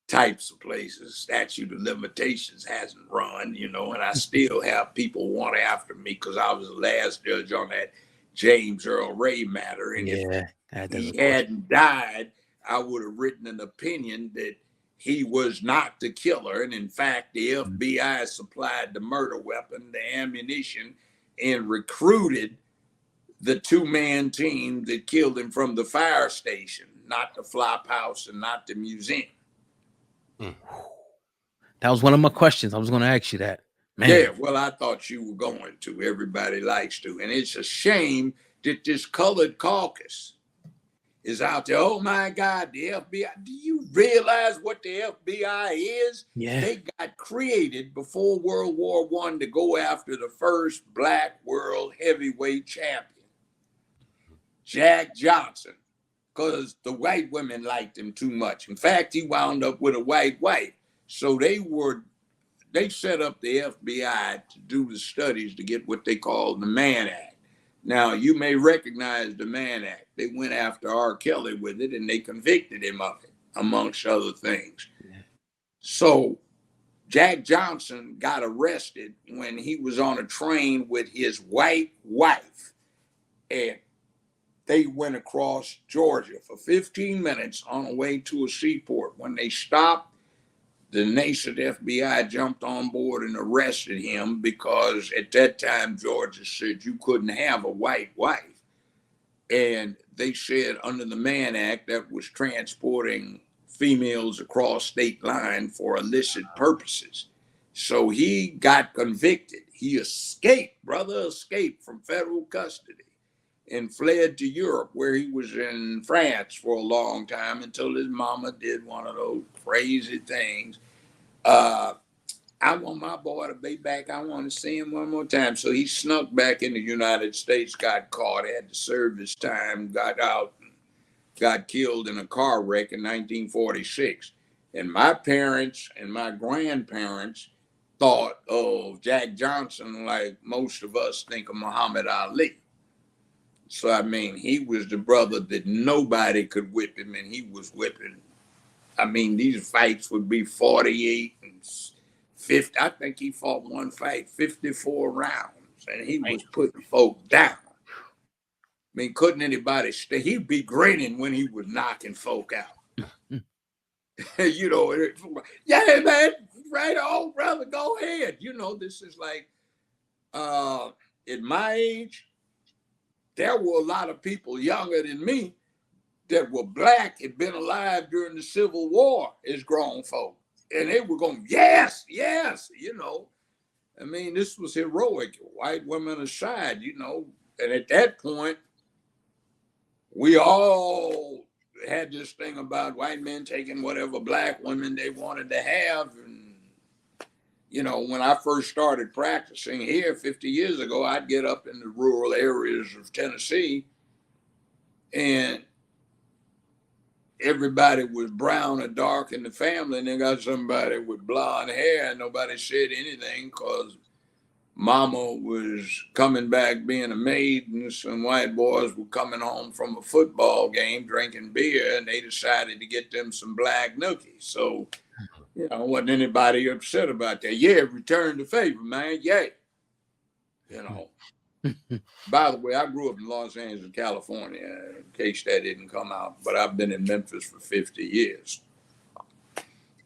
Types of places, statute of limitations hasn't run, and I still have people want after me because I was the last judge on that James Earl Ray matter. And if he hadn't died, I would have written an opinion that he was not the killer. And in fact, the FBI supplied the murder weapon, the ammunition, and recruited the two-man team that killed him from the fire station, not the flop house and not the museum. That was one of my questions. I was going to ask you that. Man. Yeah, well, I thought you were going to. Everybody likes to. And it's a shame that this colored caucus is out there. Oh, my God, the FBI. Do you realize what the FBI is? Yeah. They got created before World War I to go after the first black world heavyweight champion, Jack Johnson, because the white women liked him too much. In fact, he wound up with a white wife. So they set up the FBI to do the studies to get what they call the Mann Act. Now, you may recognize the Mann Act. They went after R. Kelly with it, and they convicted him of it, amongst other things. Yeah. So Jack Johnson got arrested when he was on a train with his white wife, and they went across Georgia for 15 minutes on the way to a seaport. When they stopped, the nascent FBI jumped on board and arrested him because at that time, Georgia said you couldn't have a white wife. And they said under the Mann Act that was transporting females across state line for illicit purposes. So he got convicted. He escaped from federal custody and fled to Europe, where he was in France for a long time until his mama did one of those crazy things. I want my boy to be back. I want to see him one more time. So he snuck back in the United States, got caught, had to serve his time, got out, got killed in a car wreck in 1946. And my parents and my grandparents thought of Jack Johnson like most of us think of Muhammad Ali. So, I mean, he was the brother that nobody could whip him, and he was whipping. I mean, these fights would be 48 and 50. I think he fought one fight, 54 rounds, and he was putting folk down. I mean, couldn't anybody stay? He'd be grinning when he was knocking folk out. You know, yeah, man, right on, brother, go ahead. You know, this is like, at my age, there were a lot of people younger than me that were black, had been alive during the Civil War as grown folk. And they were going, yes, yes, you know. I mean, this was heroic, white women aside, you know. And at that point, we all had this thing about white men taking whatever black women they wanted to have. And, you know, when I first started practicing here 50 years ago, I'd get up in the rural areas of Tennessee and everybody was brown or dark in the family, and they got somebody with blonde hair, and nobody said anything because mama was coming back being a maid, and some white boys were coming home from a football game drinking beer, and they decided to get them some black nookies. So, you know, wasn't anybody upset about that. Yeah, return the favor, man. Yay. You know. By the way, I grew up in Los Angeles, California, in case that didn't come out, but I've been in Memphis for 50 years.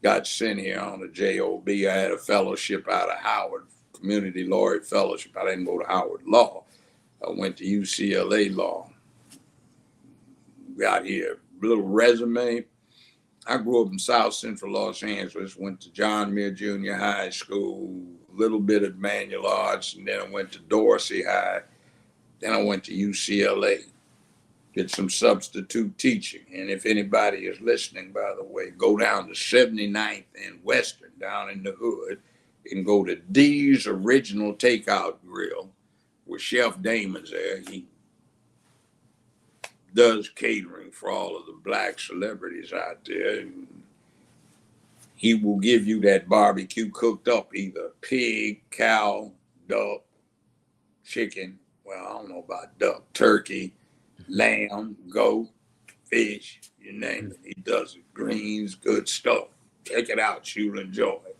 Got sent here on a JOB. I had a fellowship out of Howard, Community Laureate Fellowship. I didn't go to Howard Law. I went to UCLA Law. Got here, little resume. I grew up in South Central Los Angeles, went to John Muir Junior High School, a little bit of manual arts, and then I went to Dorsey High. Then I went to UCLA, did some substitute teaching. And if anybody is listening, by the way, go down to 79th and Western, down in the hood, and go to D's Original Takeout Grill, where Chef Damon's there. He does catering for all of the black celebrities out there. And he will give you that barbecue cooked up, either pig, cow, duck, chicken. Well, I don't know about duck, turkey, lamb, goat, fish, you name it. He does it. Greens, good stuff. Check it out. You'll enjoy it.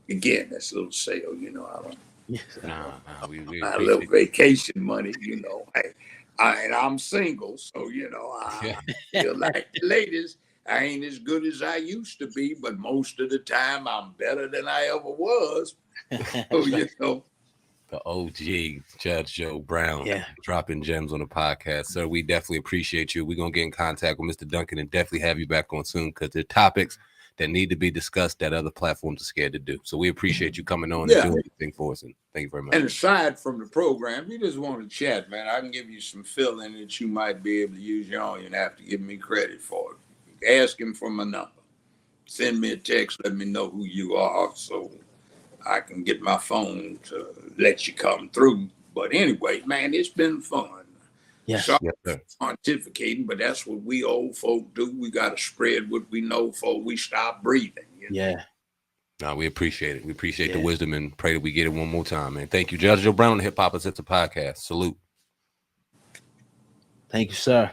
Again, that's a little sale, you know. I don't. We my little vacation money, you know. And I'm single, so, you know, I feel like the ladies, I ain't as good as I used to be, but most of the time I'm better than I ever was. So, you know. The OG, Judge Joe Brown, dropping gems on the podcast. Sir, we definitely appreciate you. We're going to get in contact with Mr. Duncan and definitely have you back on soon because there are topics that need to be discussed that other platforms are scared to do. So we appreciate you coming on and doing everything for us. And thank you very much. And aside from the program, you just want to chat, man. I can give you some fill-in that you might be able to use your own. You don't have to give me credit for it. Ask him for my number. Send me a text. Let me know who you are so I can get my phone to let you come through. But anyway, man, it's been fun. Yes, pontificating, but that's what we old folk do. We got to spread what we know before we stop breathing. You know? Yeah. No, we appreciate it. We appreciate the wisdom and pray that we get it one more time, man. Thank you, Judge Joe Brown, the Hip Hop Uncensored podcast. Salute. Thank you, sir.